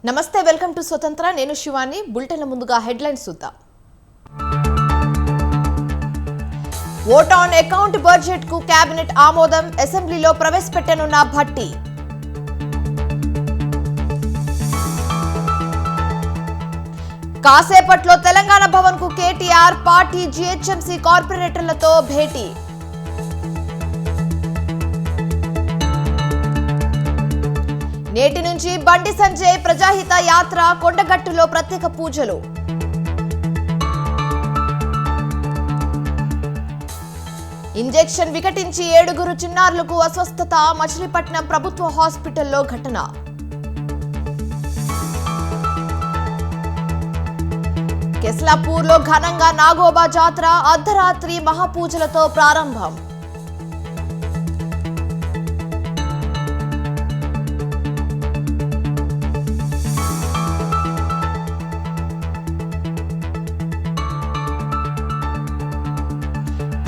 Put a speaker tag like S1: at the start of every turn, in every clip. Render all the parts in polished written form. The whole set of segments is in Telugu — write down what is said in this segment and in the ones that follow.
S1: నమస్తే, వెల్కమ్ టు స్వతంత్ర. నేను శివాని. బులెటిన్ల ముందుగా హెడ్లైన్స్ చూద్దాం. ఓట్ ఆన్ అకౌంట్ బడ్జెట్ కు కేబినెట్ ఆమోదం, అసెంబ్లీలో ప్రవేశపెట్టనున్న భట్టి. కాసేపట్లో తెలంగాణ భవన్ కు కేటీఆర్, పార్టీ జీహెచ్ఎంసీ కార్పొరేటర్లతో భేటీ. నేటి నుంచి బండి సంజయ్ ప్రజాహిత యాత్ర, కొండగట్టులో ప్రత్యేక పూజలు. ఇంజెక్షన్ వికటించి 7 చిన్నారులకు అస్వస్థత, మచిలీపట్నం ప్రభుత్వ హాస్పిటల్లో ఘటన. కెస్లాపూర్లో ఘనంగా నాగోబా జాతర, అర్ధరాత్రి మహాపూజలతో ప్రారంభం.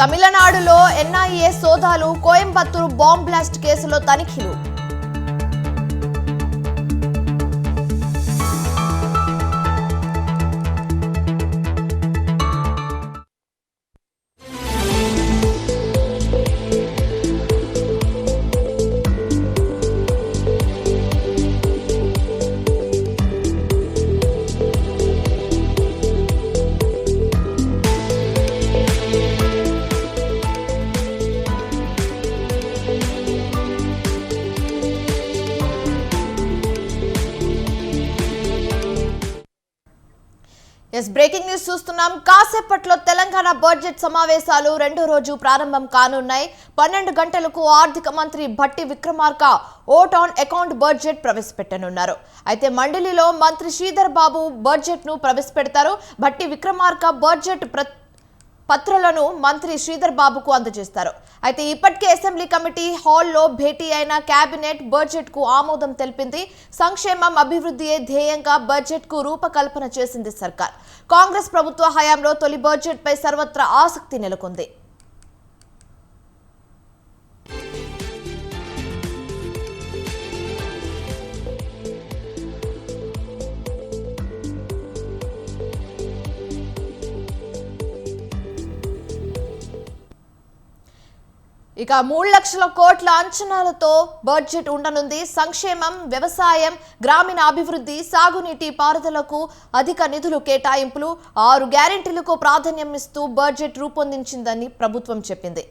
S1: తమిళనాడులో ఎన్ఐఏ సోదాలు, కోయంబత్తూరు బాంబ్ బ్లాస్ట్ కేసులో తనిఖీలు. బ్రేకింగ్ న్యూస్ చూస్తున్నాం. కాసేపట్లో తెలంగాణ బడ్జెట్ సమావేశాలు రెండో రోజు ప్రారంభం కానున్నాయి. 12 గంటలకు ఆర్థిక మంత్రి Bhatti Vikramarka vote on account budget ప్రవేశపెట్టనున్నారు. అయితే మండలిలో మంత్రి శ్రీధర్ బాబు బడ్జెట్ ను ప్రవేశపెడతారు. భట్టి విక్రమార్క బడ్జెట్ పత్రాలను మంత్రి శ్రీధర్ బాబుకు అందజేస్తారు. అయితే ఇప్పటికే అసెంబ్లీ కమిటీ హాల్లో భేటీ అయిన కేబినెట్ బడ్జెట్ కు ఆమోదం తెలిపింది. సంక్షేమం, అభివృద్ధియే ధ్యేయంగా బడ్జెట్ కు రూపకల్పన చేసింది సర్కార్. కాంగ్రెస్ ప్రభుత్వ హయాంలో తొలి బడ్జెట్ పై సర్వత్రా ఆసక్తి నెలకొంది. ఇక 3 లక్షల కోట్ల అంచనాలతో బడ్జెట్ ఉండనుంది. సంక్షేమం, వ్యవసాయం, గ్రామీణ అభివృద్ధి, సాగునీటి పారుదలకు అధిక నిధులు కేటాయింపులు, 6 గ్యారెంటీలకు ప్రాధాన్యం ఇస్తూ బడ్జెట్ రూపొందించిందని ప్రభుత్వం చెప్పింది.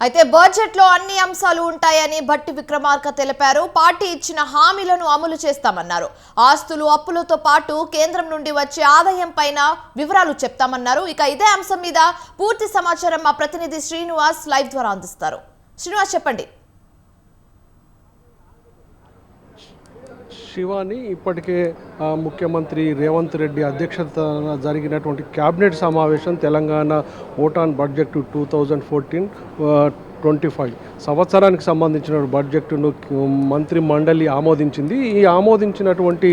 S1: అయితే బడ్జెట్ లో అన్ని అంశాలు ఉంటాయని భట్టి విక్రమార్క తెలిపారు. పార్టీ ఇచ్చిన హామీలను అమలు చేస్తామన్నారు. ఆస్తులు, అప్పులతో పాటు కేంద్రం నుండి వచ్చే ఆదాయం పైన వివరాలు చెప్తామన్నారు. ఇక ఇదే అంశం మీద పూర్తి సమాచారం మా ప్రతినిధి శ్రీనివాస్ లైవ్ ద్వారా అందిస్తారు. శ్రీనివాస్, చెప్పండి.
S2: శివాని, ఇప్పటికే ముఖ్యమంత్రి రేవంత్ రెడ్డి అధ్యక్షతన జరిగినటువంటి క్యాబినెట్ సమావేశం తెలంగాణ ఓట్ ఆన్ బడ్జెట్ 2014-25 సంవత్సరానికి సంబంధించిన బడ్జెట్ను మంత్రి మండలి ఆమోదించింది. ఈ ఆమోదించినటువంటి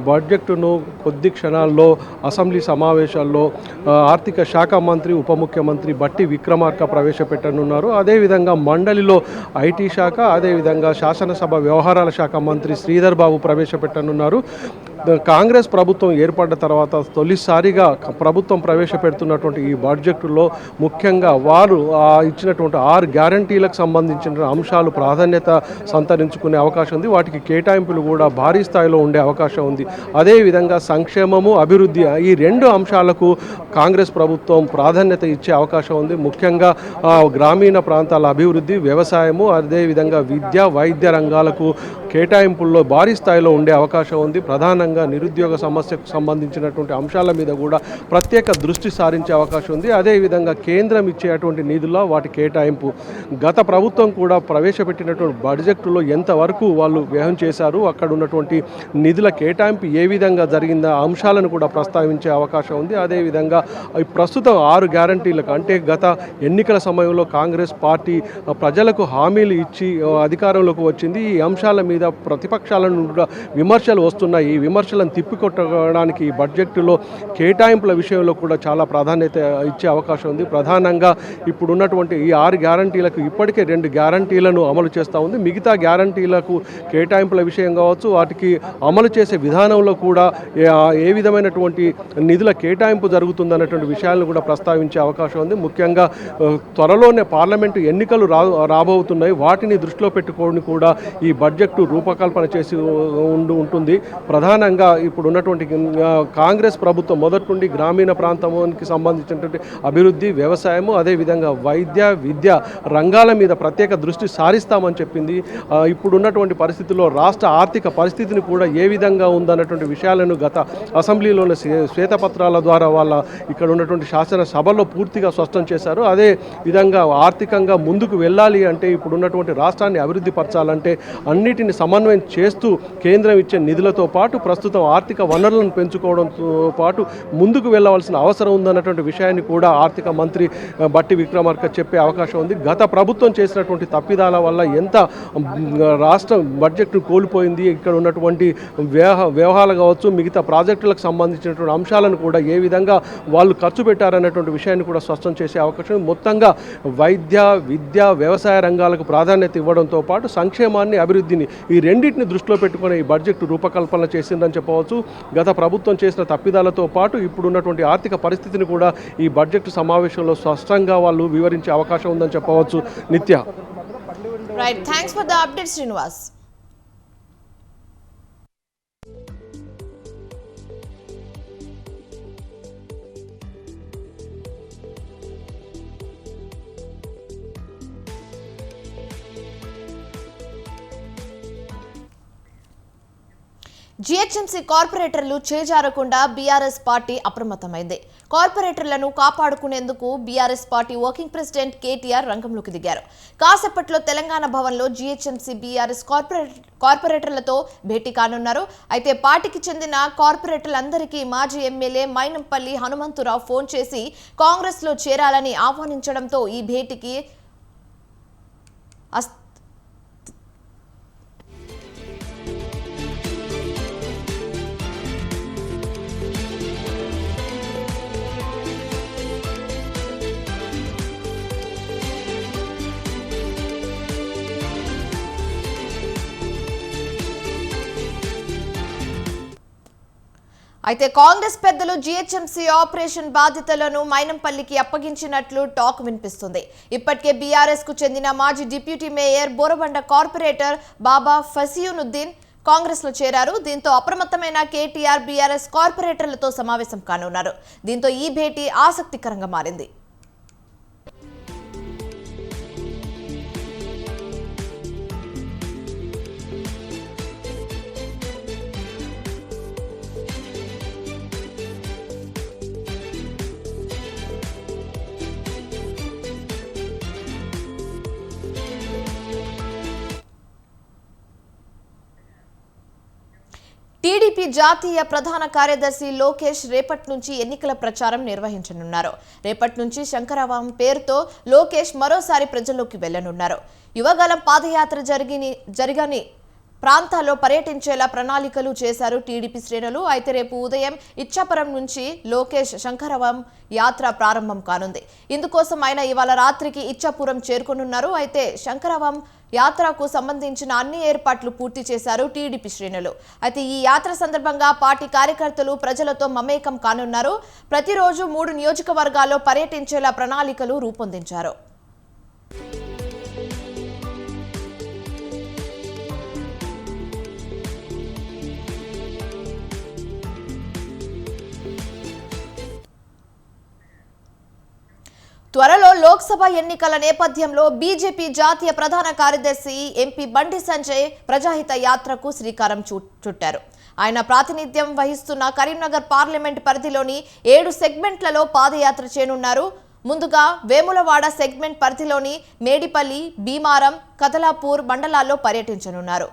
S2: బడ్జెట్ను కొద్ది క్షణాల్లో అసెంబ్లీ సమావేశాల్లో ఆర్థిక శాఖ మంత్రి, ఉప ముఖ్యమంత్రి భట్టి విక్రమార్క ప్రవేశపెట్టనున్నారు. అదేవిధంగా మండలిలో ఐటీ శాఖ, అదేవిధంగా శాసనసభ వ్యవహారాల శాఖ మంత్రి శ్రీధర్ బాబు ప్రవేశపెట్టనున్నారు. కాంగ్రెస్ ప్రభుత్వం ఏర్పడ్డ తర్వాత తొలిసారిగా ప్రభుత్వం ప్రవేశపెడుతున్నటువంటి ఈ బడ్జెట్లో ముఖ్యంగా వారు ఇచ్చినటువంటి 6 గ్యారంటీలకు సంబంధించిన అంశాలు ప్రాధాన్యత సంతరించుకునే అవకాశం ఉంది. వాటికి కేటాయింపులు కూడా భారీ స్థాయిలో ఉండే అవకాశం ఉంది. అదేవిధంగా సంక్షేమము, అభివృద్ధి, ఈ 2 అంశాలకు కాంగ్రెస్ ప్రభుత్వం ప్రాధాన్యత ఇచ్చే అవకాశం ఉంది. ముఖ్యంగా గ్రామీణ ప్రాంతాల అభివృద్ధి, వ్యవసాయము, అదేవిధంగా విద్య, వైద్య రంగాలకు కేటాయింపుల్లో భారీ స్థాయిలో ఉండే అవకాశం ఉంది. ప్రధానంగా అదేవిధంగా నిరుద్యోగ సమస్యకు సంబంధించినటువంటి అంశాల మీద కూడా ప్రత్యేక దృష్టి సారించే అవకాశం ఉంది. అదేవిధంగా కేంద్రం ఇచ్చేటువంటి నిధుల వాటి కేటాయింపు గత ప్రభుత్వం కూడా ప్రవేశపెట్టినటువంటి బడ్జెట్లో ఎంతవరకు వాళ్ళు వ్యయం చేశారు, అక్కడ ఉన్నటువంటి నిధుల కేటాయింపు ఏ విధంగా జరిగిందా అంశాలను కూడా ప్రస్తావించే అవకాశం ఉంది. అదేవిధంగా ప్రస్తుతం 6 గ్యారంటీలకు అంటే గత ఎన్నికల సమయంలో కాంగ్రెస్ పార్టీ ప్రజలకు హామీలు ఇచ్చి అధికారంలోకి వచ్చింది. ఈ అంశాల మీద ప్రతిపక్షాలను కూడా విమర్శలు వస్తున్నాయి. ఈ విమర్శలను తిప్పికొట్టడానికి ఈ బడ్జెట్లో కేటాయింపుల విషయంలో కూడా చాలా ప్రాధాన్యత ఇచ్చే అవకాశం ఉంది. ప్రధానంగా ఇప్పుడు ఉన్నటువంటి ఈ 6 గ్యారంటీలకు ఇప్పటికే 2 గ్యారంటీలను అమలు చేస్తూ ఉంది. మిగతా గ్యారంటీలకు కేటాయింపుల విషయం కావచ్చు, వాటికి అమలు చేసే విధానంలో కూడా ఏ విధమైనటువంటి నిధుల కేటాయింపు జరుగుతుందన్నటువంటి విషయాలను కూడా ప్రస్తావించే అవకాశం ఉంది. ముఖ్యంగా త్వరలోనే పార్లమెంటు ఎన్నికలు రాబోతున్నాయి. వాటిని దృష్టిలో పెట్టుకొని కూడా ఈ బడ్జెట్ రూపకల్పన చేసి ఉంటుంది. ప్రధానంగా ఇప్పుడు ఉన్నటువంటి కాంగ్రెస్ ప్రభుత్వం మొదటి నుండి గ్రామీణ ప్రాంతానికి సంబంధించినటువంటి అభివృద్ధి, వ్యవసాయము, అదేవిధంగా వైద్య, విద్య రంగాల మీద ప్రత్యేక దృష్టి సారిస్తామని చెప్పింది. ఇప్పుడు ఉన్నటువంటి పరిస్థితుల్లో రాష్ట్ర ఆర్థిక పరిస్థితిని కూడా ఏ విధంగా ఉందన్నటువంటి విషయాలను గత అసెంబ్లీలోని శ్వేతపత్రాల ద్వారా వాళ్ళ ఇక్కడ ఉన్నటువంటి శాసనసభలో పూర్తిగా స్పష్టం చేశారు. అదే విధంగా ఆర్థికంగా ముందుకు వెళ్ళాలి అంటే ఇప్పుడు ఉన్నటువంటి రాష్ట్రాన్ని అభివృద్ధి పరచాలంటే అన్నిటిని సమన్వయం చేస్తూ కేంద్రం ఇచ్చే నిధులతో పాటు ప్రస్తుతం ఆర్థిక వనరులను పెంచుకోవడంతో పాటు ముందుకు వెళ్ళవలసిన అవసరం ఉందన్నటువంటి విషయాన్ని కూడా ఆర్థిక మంత్రి బట్టి విక్రమార్క చెప్పే అవకాశం ఉంది. గత ప్రభుత్వం చేసినటువంటి తప్పిదాల వల్ల ఎంత రాష్ట్ర బడ్జెట్ను కోల్పోయింది, ఇక్కడ ఉన్నటువంటి వ్యవహారాలు కావచ్చు, మిగతా ప్రాజెక్టులకు సంబంధించినటువంటి అంశాలను కూడా ఏ విధంగా వాళ్ళు ఖర్చు పెట్టారనేటువంటి విషయాన్ని కూడా స్పష్టం చేసే అవకాశం. మొత్తంగా వైద్య, విద్య, వ్యవసాయ రంగాలకు ప్రాధాన్యత ఇవ్వడంతో పాటు సంక్షేమాన్ని, అభివృద్ధిని ఈ రెండింటిని దృష్టిలో పెట్టుకుని ఈ బడ్జెట్ రూపకల్పన చేసిందని చెప్పవచ్చు. గత ప్రభుత్వం చేసిన తప్పిదాలతో పాటు ఇప్పుడున్నటువంటి ఆర్థిక పరిస్థితిని కూడా ఈ బడ్జెట్ సమావేశంలో స్పష్టంగా వాళ్ళు వివరించే అవకాశం ఉందని చెప్పవచ్చు. Nithya.
S1: Right, thanks for the update Srinivas. GHMC కార్పొరేటర్లు చేజారకుండా బీఆర్ఎస్ పార్టీ అప్రమత్తమైంది. కార్పొరేటర్లను కాపాడుకునేందుకు BRS party working president KTR రంగంలోకి దిగారు. కాసేపట్లో తెలంగాణ భవన్లో జీహెచ్ఎంసీ బీఆర్ఎస్ కార్పొరేటర్లతో భేటీ కానున్నారు. అయితే పార్టీకి చెందిన కార్పొరేటర్లందరికీ మాజీ ఎమ్మెల్యే మైనంపల్లి హనుమంతురావు ఫోన్ చేసి కాంగ్రెస్లో చేరాలని ఆహ్వానించడంతో ఈ భేటీకి అయితే కాంగ్రెస్ పెద్దలు జీహెచ్ఎంసీ ఆపరేషన్ బాధ్యతలను మైనంపల్లికి అప్పగించినట్లు టాక్ వినిపిస్తుంది. ఇప్పటికే బీఆర్ఎస్ కు చెందిన మాజీ డిప్యూటీ మేయర్ బోరబండ కార్పొరేటర్ బాబా ఫసియునుద్దీన్ కాంగ్రెస్ లో చేరారు. దీంతో అప్రమత్తమైన కేటీఆర్ బీఆర్ఎస్ కార్పొరేటర్లతో సమావేశం కానున్నారు. దీంతో ఈ భేటీ ఆసక్తికరంగా మారింది. టీడీపీ జాతీయ ప్రధాన కార్యదర్శి లోకేష్ రేపటి నుంచి ఎన్నికల ప్రచారం నిర్వహించనున్నారు. రేపటి నుంచి శంకరవం పేరుతో లోకేష్ మరోసారి ప్రజల్లోకి వెళ్లనున్నారు. యువగలం పాదయాత్ర జరగని ప్రాంతాల్లో పర్యటించేలా ప్రణాళికలు చేశారు టీడీపీ శ్రేణులు. అయితే రేపు ఉదయం ఇచ్చాపురం నుంచి లోకేష్ శంకరవం యాత్ర ప్రారంభం కానుంది. ఇందుకోసం ఆయన ఇవాళ రాత్రికి ఇచ్చాపురం చేరుకోనున్నారు. అయితే శంకరవం యాత్రకు సంబంధించిన అన్ని ఏర్పాట్లు పూర్తి చేశారు టీడీపీ శ్రేణులు. అయితే ఈ యాత్ర సందర్భంగా పార్టీ కార్యకర్తలు ప్రజలతో మమేకం కానున్నారు. ప్రతిరోజు 3 నియోజకవర్గాల్లో పర్యటించేలా ప్రణాళికలు రూపొందించారు. త్వరలో లోక్సభ ఎన్నికల నేపథ్యంలో బీజేపీ జాతీయ ప్రధాన కార్యదర్శి ఎంపీ బండి సంజయ్ ప్రజాహిత యాత్రకు శ్రీకారం చుట్టారు. ఆయన ప్రాతినిధ్యం వహిస్తున్న కరీంనగర్ పార్లమెంట్ పరిధిలోని 7 సెగ్మెంట్లలో పాదయాత్ర చేయనున్నారు. ముందుగా వేములవాడ సెగ్మెంట్ పరిధిలోని మేడిపల్లి, భీమారం, కదలాపూర్ మండలాల్లో పర్యటించనున్నారు.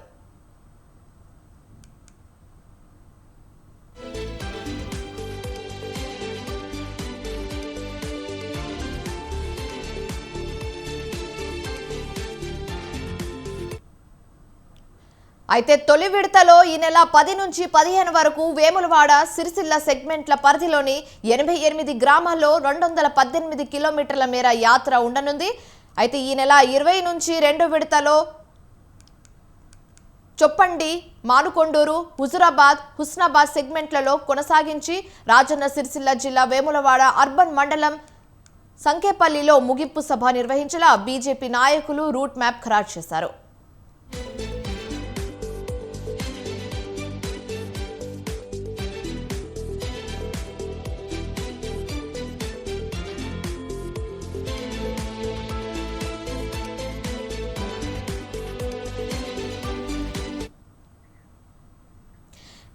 S1: అయితే తొలి విడతలో ఈ నెల 10 నుంచి 15 వరకు వేములవాడ, సిరిసిల్ల సెగ్మెంట్ల పరిధిలోని 88 గ్రామాల్లో 218 కిలోమీటర్ల మేర యాత్ర ఉండనుంది. అయితే ఈ నెల 20 నుంచి 2 విడతలో చొప్పండి, మానుకొండూరు, హుజురాబాద్, హుస్నాబాద్ సెగ్మెంట్లలో కొనసాగించి రాజన్న సిరిసిల్ల జిల్లా వేములవాడ అర్బన్ మండలం సంకేపల్లిలో ముగింపు సభ నిర్వహించేలా బీజేపీ నాయకులు రూట్ మ్యాప్ ఖరారు చేశారు.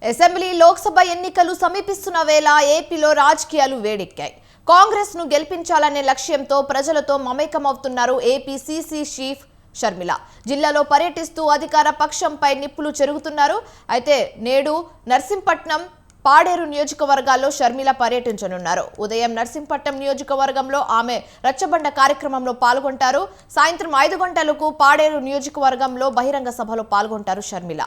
S1: అసెంబ్లీ, లోక్సభ ఎన్నికలు సమీపిస్తున్న వేళ ఏపీలో రాజకీయాలు వేడెక్కాయి. కాంగ్రెస్ ను గెలిపించాలనే లక్ష్యంతో ప్రజలతో మమేకమవుతున్నారు ఏపీ సీసీ చీఫ్ షర్మిల. జిల్లాలో పర్యటిస్తూ అధికార పక్షంపై నిప్పులు చెరుగుతున్నారు. అయితే నేడు నర్సింపట్నం, పాడేరు నియోజకవర్గాల్లో షర్మిల పర్యటించనున్నారు. ఉదయం నర్సింపట్నం నియోజకవర్గంలో ఆమె రచ్చబండ కార్యక్రమంలో పాల్గొంటారు. సాయంత్రం 5 గంటలకు పాడేరు నియోజకవర్గంలో బహిరంగ సభలో పాల్గొంటారు షర్మిల.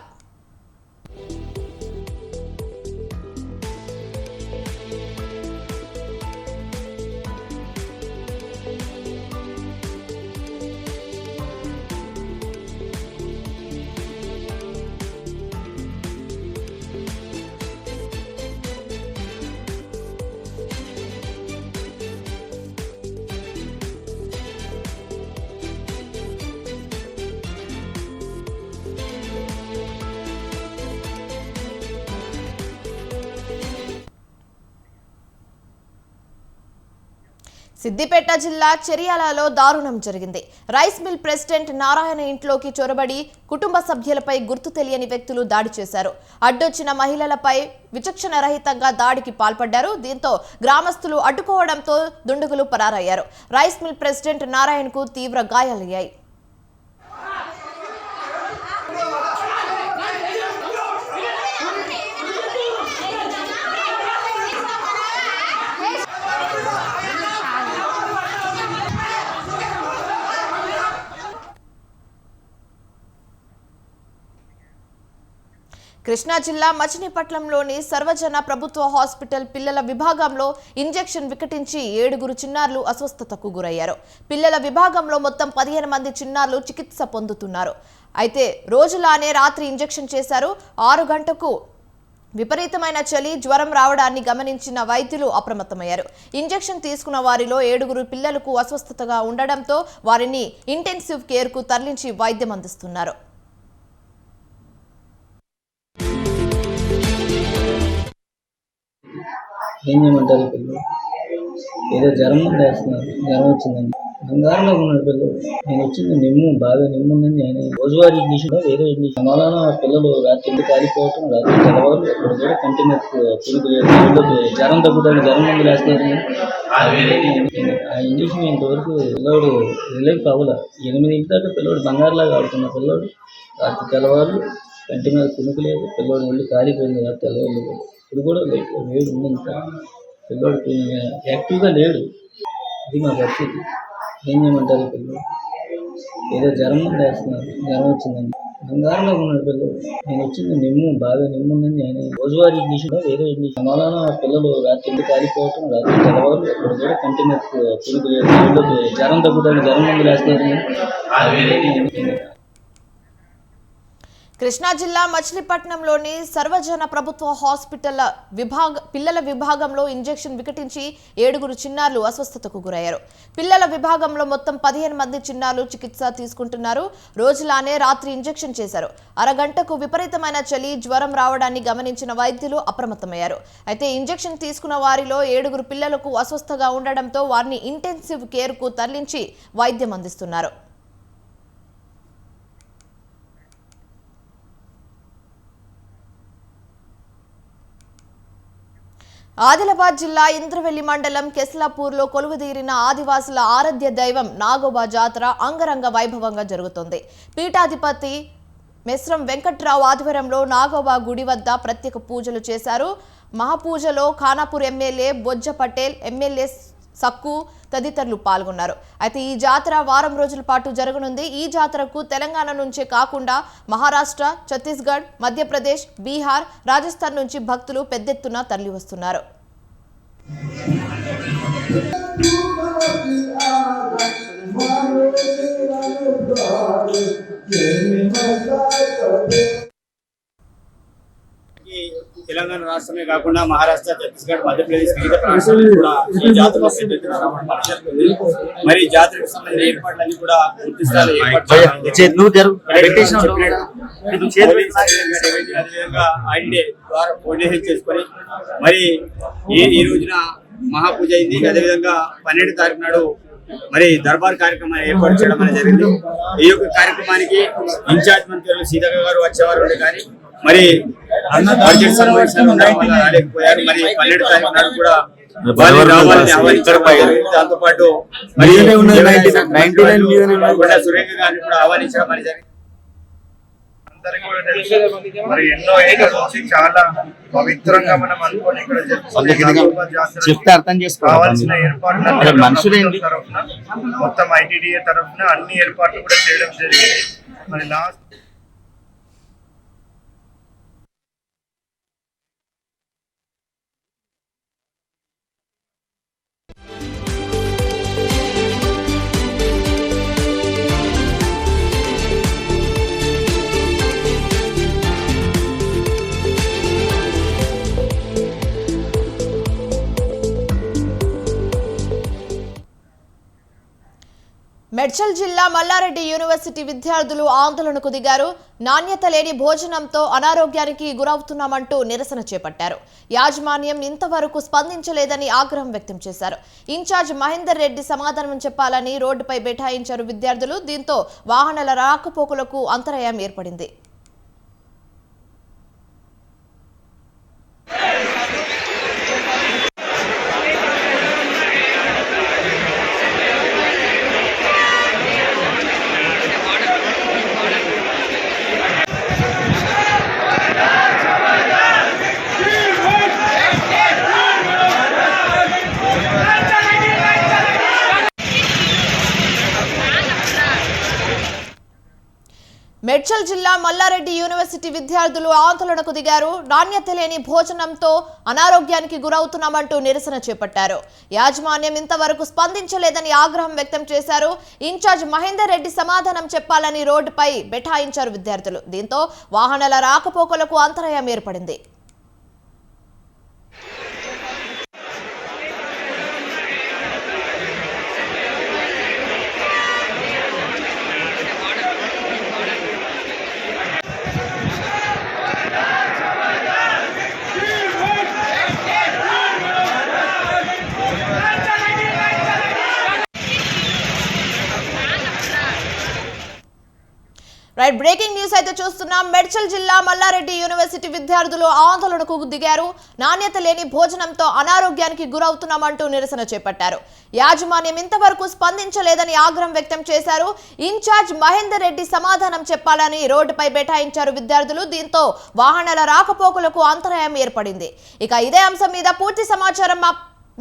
S1: సిద్దిపేట జిల్లా చెరియాలలో దారుణం జరిగింది. రైస్ మిల్ ప్రెసిడెంట్ నారాయణ ఇంట్లోకి చొరబడి కుటుంబ సభ్యులపై గుర్తు తెలియని వ్యక్తులు దాడి చేశారు. అడ్డొచ్చిన మహిళలపై విచక్షణ రహితంగా దాడికి పాల్పడ్డారు. దీంతో గ్రామస్తులు అడ్డుకోవడంతో దుండగులు పరారయ్యారు. రైస్ మిల్ ప్రెసిడెంట్ నారాయణకు తీవ్ర గాయాలయ్యాయి. కృష్ణా జిల్లా మచిలీపట్నంలోని సర్వజన ప్రభుత్వ హాస్పిటల్ పిల్లల విభాగంలో ఇంజెక్షన్ వికటించి 7 చిన్నారులు అస్వస్థతకు గురయ్యారు. పిల్లల విభాగంలో మొత్తం 15 మంది చిన్నారులు చికిత్స పొందుతున్నారు. అయితే రోజులానే రాత్రి ఇంజెక్షన్ చేశారు. 6 గంటకు విపరీతమైన చలి, జ్వరం రావడాన్ని గమనించిన వైద్యులు అప్రమత్తమయ్యారు. ఇంజెక్షన్ తీసుకున్న వారిలో 7 పిల్లలకు అస్వస్థతగా ఉండడంతో వారిని ఇంటెన్సివ్ కేర్కు తరలించి వైద్యం అందిస్తున్నారు.
S3: ఏం చేయమంటారు? పిల్లలు ఏదో జ్వరం వేస్తున్నారు, జ్వరం వచ్చిందండి. బంగారంలో ఉన్నాడు పిల్లలు. నేను వచ్చింది బాగా నిమ్ముందని ఆయన రోజువారీ ఇంగ్లీషులో వేరే ఇంగ్లీష్ సమాధానం. పిల్లలు రాత్రి ఎందుకు కాలిపోవటం, రాత్రి తెల్లవారు ఇప్పుడు కూడా కంటిన్యూ జ్వరం తగ్గుతాడు, జ్వరం మందులు వేస్తారు. ఆ ఇంగ్లీష్ ఇంతవరకు పిల్లడు రిలీఫ్ అవ్వలే. 8 దాకా పిల్లడు బంగారులాగా ఆడుతున్న పిల్లడు రాత్రి తెల్లవారు కంటి మీద కునుకు లేదు. పిల్లడు వెళ్ళి కాలిపోయింది రాత్రి తెల్లవారు. ఇప్పుడు కూడా వేడి ఉంది. ఇంకా పిల్లడు యాక్టివ్గా లేడు. ఇది మా పరిస్థితి. ఏం చేయమంటారు? పిల్లలు ఏదో జ్వరం వేస్తున్నారు, జ్వరం వచ్చిందండి. బంగారంలో ఉన్నాడు పిల్లలు. నేను వచ్చింది బాగా నిమ్ముందని ఆయన రోజువారీ ఇంగ్లీషులో వేరే ఇంగ్లీష్ సమాధానం. పిల్లలు రాత్రి ఎందుకు కాలిపోవటం, రాత్రి తెల్లవారు ఇప్పుడు కూడా కంటిన్యూ కునుకు లేదు. జ్వరం తగ్గుతాడు, జ్వరం మందులు వేస్తారు.
S1: కృష్ణా జిల్లా మచిలీపట్నంలోని సర్వజన ప్రభుత్వ హాస్పిటల్ పిల్లల విభాగంలో ఇంజెక్షన్ వికటించి 7 చిన్నారులు అస్వస్థతకు గురయ్యారు. పిల్లల విభాగంలో మొత్తం 15 మంది చిన్నారులు చికిత్స తీసుకుంటున్నారు. రోజులానే రాత్రి ఇంజెక్షన్ చేశారు. 6 గంటకు విపరీతమైన చలి, జ్వరం రావడాన్ని గమనించిన వైద్యులు అప్రమత్తమయ్యారు. అయితే ఇంజెక్షన్ తీసుకున్న వారిలో 7 పిల్లలకు అస్వస్థగా ఉండడంతో వారిని ఇంటెన్సివ్ కేర్కు తరలించి వైద్యం అందిస్తున్నారు. ఆదిలాబాద్ జిల్లా ఇంద్రవెల్లి మండలం కెస్లాపూర్లో కొలువుదీరిన ఆదివాసుల ఆరాధ్య దైవం నాగోబా జాతర అంగరంగ వైభవంగా జరుగుతోంది. పీఠాధిపతి మెస్రం వెంకట్రావు ఆధ్వర్యంలో నాగోబా గుడి వద్ద ప్రత్యేక పూజలు చేశారు. మహాపూజలో ఖానాపూర్ ఎమ్మెల్యే బొజ్జ పటేల్, ఎమ్మెల్యే సక్కు తదితరులు పాల్గొన్నారు. అయితే ఈ జాతర వారం రోజుల పాటు జరగనుంది. ఈ జాతరకు తెలంగాణ నుంచే కాకుండా మహారాష్ట్ర, ఛత్తీస్గఢ్, మధ్యప్రదేశ్, బీహార్, రాజస్థాన్ నుంచి భక్తులు పెద్దెత్తున తరలివస్తున్నారు.
S4: తెలంగాణ రాష్ట్రమే కాకుండా మహారాష్ట్ర, ఛత్తీస్గఢ్, మధ్యప్రదేశ్ వివిధ ప్రాంతాల్లో కూడా ఈ జాతర పెద్ద ఎత్తున రావడం జరుగుతుంది. మరి ఈ జాతరకు సంబంధించిన ఏర్పాట్లన్నీ కూడా పూర్తి స్థాయిలో కోఆర్డినేషన్ చేసుకొని మరి ఈ రోజున మహాపూజ అయింది. అదేవిధంగా 12వ తారీఖు నాడు మరి దర్బార్ కార్యక్రమాన్ని ఏర్పాటు చేయడం అనేది జరిగింది. ఈ యొక్క కార్యక్రమానికి ఇన్ఛార్జ్ మంత్రులు సీతక్క గారు వచ్చేవారు, కానీ మరి బడ్జెట్ సమావేశాలు రాలేకపోయారు. మరి 12వ తారీఖు నాడు కూడా రావాలని ఆహ్వానించడం, దాంతో పాటు మరి సురేఖ గారిని కూడా ఆహ్వానించడం అనేది జరిగింది.
S5: మరి ఎన్నో ఏళ్ళ నుంచి చాలా పవిత్రంగా మనం అనుకోని ఇక్కడ
S6: చెప్తే అర్థం
S5: కావాల్సిన ఏర్పాట్లు తరఫున మొత్తం ఐటీడీఏ తరఫున అన్ని ఏర్పాట్లు కూడా చేయడం జరిగింది. మరి లాస్ట్
S1: మేడ్చల్ జిల్లా మల్లారెడ్డి యూనివర్సిటీ విద్యార్థులు ఆందోళనకు దిగారు. నాణ్యత లేని భోజనంతో అనారోగ్యానికి గురవుతున్నామంటూ నిరసన చేపట్టారు. యాజమాన్యం ఇంతవరకు స్పందించలేదని ఆగ్రహం వ్యక్తం చేశారు. ఇన్ఛార్జ్ మహేందర్ రెడ్డి సమాధానం చెప్పాలని రోడ్డుపై బైఠాయించారు విద్యార్థులు. దీంతో వాహనాల రాకపోకలకు అంతరాయం ఏర్పడింది. మేడ్చల్ జిల్లా మల్లారెడ్డి యూనివర్సిటీ విద్యార్థులు ఆందోళనకు దిగారు. నాణ్యత లేని భోజనంతో అనారోగ్యానికి గురవుతున్నామంటూ నిరసన చేపట్టారు. యాజమాన్యం ఇంతవరకు స్పందించలేదని ఆగ్రహం వ్యక్తం చేశారు. ఇన్ఛార్జ్ మహేందర్ రెడ్డి సమాధానం చెప్పాలని రోడ్డుపై బైఠాయించారు విద్యార్థులు. దీంతో వాహనాల రాకపోకలకు అంతరాయం ఏర్పడింది. రైట్, బ్రేకింగ్ న్యూస్ అయితే చూస్తున్నాం. మేడ్చల్ జిల్లా మల్లారెడ్డి యూనివర్సిటీ విద్యార్థులు ఆందోళనకు దిగారు. నాణ్యత లేని భోజనంతో అనారోగ్యానికి గురవుతున్నామంటూ నిరసన చేపట్టారు. యాజమాన్యం ఇంతవరకు స్పందించలేదని ఆగ్రహం వ్యక్తం చేశారు. ఇన్ఛార్జ్ మహేందర్ రెడ్డి సమాధానం చెప్పాలని రోడ్డుపై బైఠాయించారు విద్యార్థులు. దీంతో వాహనాల రాకపోకలకు అంతరాయం ఏర్పడింది. ఇక ఇదే అంశం మీద పూర్తి సమాచారం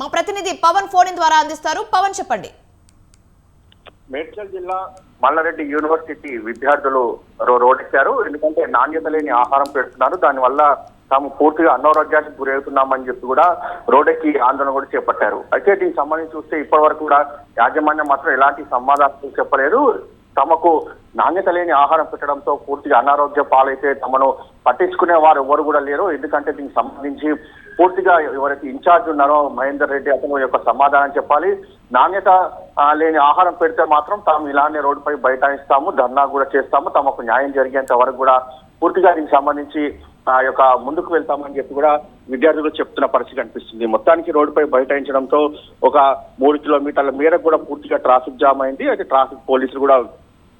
S1: మా ప్రతినిధి పవన్ ఫోన్ ద్వారా అందిస్తారు. పవన్, చెప్పండి.
S7: మేడ్చల్ జిల్లా మల్లారెడ్డి యూనివర్సిటీ విద్యార్థులు రోడ్డెక్కారు. ఎందుకంటే నాణ్యత లేని ఆహారం పెడుతున్నారు, దానివల్ల తాము పూర్తిగా అనారోగ్యానికి గురవుతున్నామని చెప్పి కూడా రోడ్డెక్కి ఆందోళన కూడా చేపట్టారు. అయితే దీనికి సంబంధించి చూస్తే ఇప్పటి వరకు కూడా యాజమాన్యం మాత్రం ఎలాంటి సమాధానం చెప్పలేదు. తమకు నాణ్యత లేని ఆహారం పెట్టడంతో పూర్తిగా అనారోగ్య పాలైతే తమను పట్టించుకునే వారు ఎవరు కూడా లేరు. ఎందుకంటే దీనికి సంబంధించి పూర్తిగా ఎవరైతే ఇన్ఛార్జ్ ఉన్నారో మహేందర్ రెడ్డి, అతను యొక్క సమాధానం చెప్పాలి. నాణ్యత లేని ఆహారం పెడితే మాత్రం తాము ఇలానే రోడ్డుపై బైఠాయిస్తాము, ధర్నా కూడా చేస్తాము, తమకు న్యాయం జరిగేంత వరకు కూడా పూర్తిగా దీనికి సంబంధించి ముందుకు వెళ్తామని చెప్పి కూడా విద్యార్థులు చెప్తున్న పరిస్థితి కనిపిస్తుంది. మొత్తానికి రోడ్డుపై బైఠాయించడంతో ఒక 3 కిలోమీటర్ల మేరకు కూడా పూర్తిగా ట్రాఫిక్ జామ్ అయింది. అయితే ట్రాఫిక్ పోలీసులు కూడా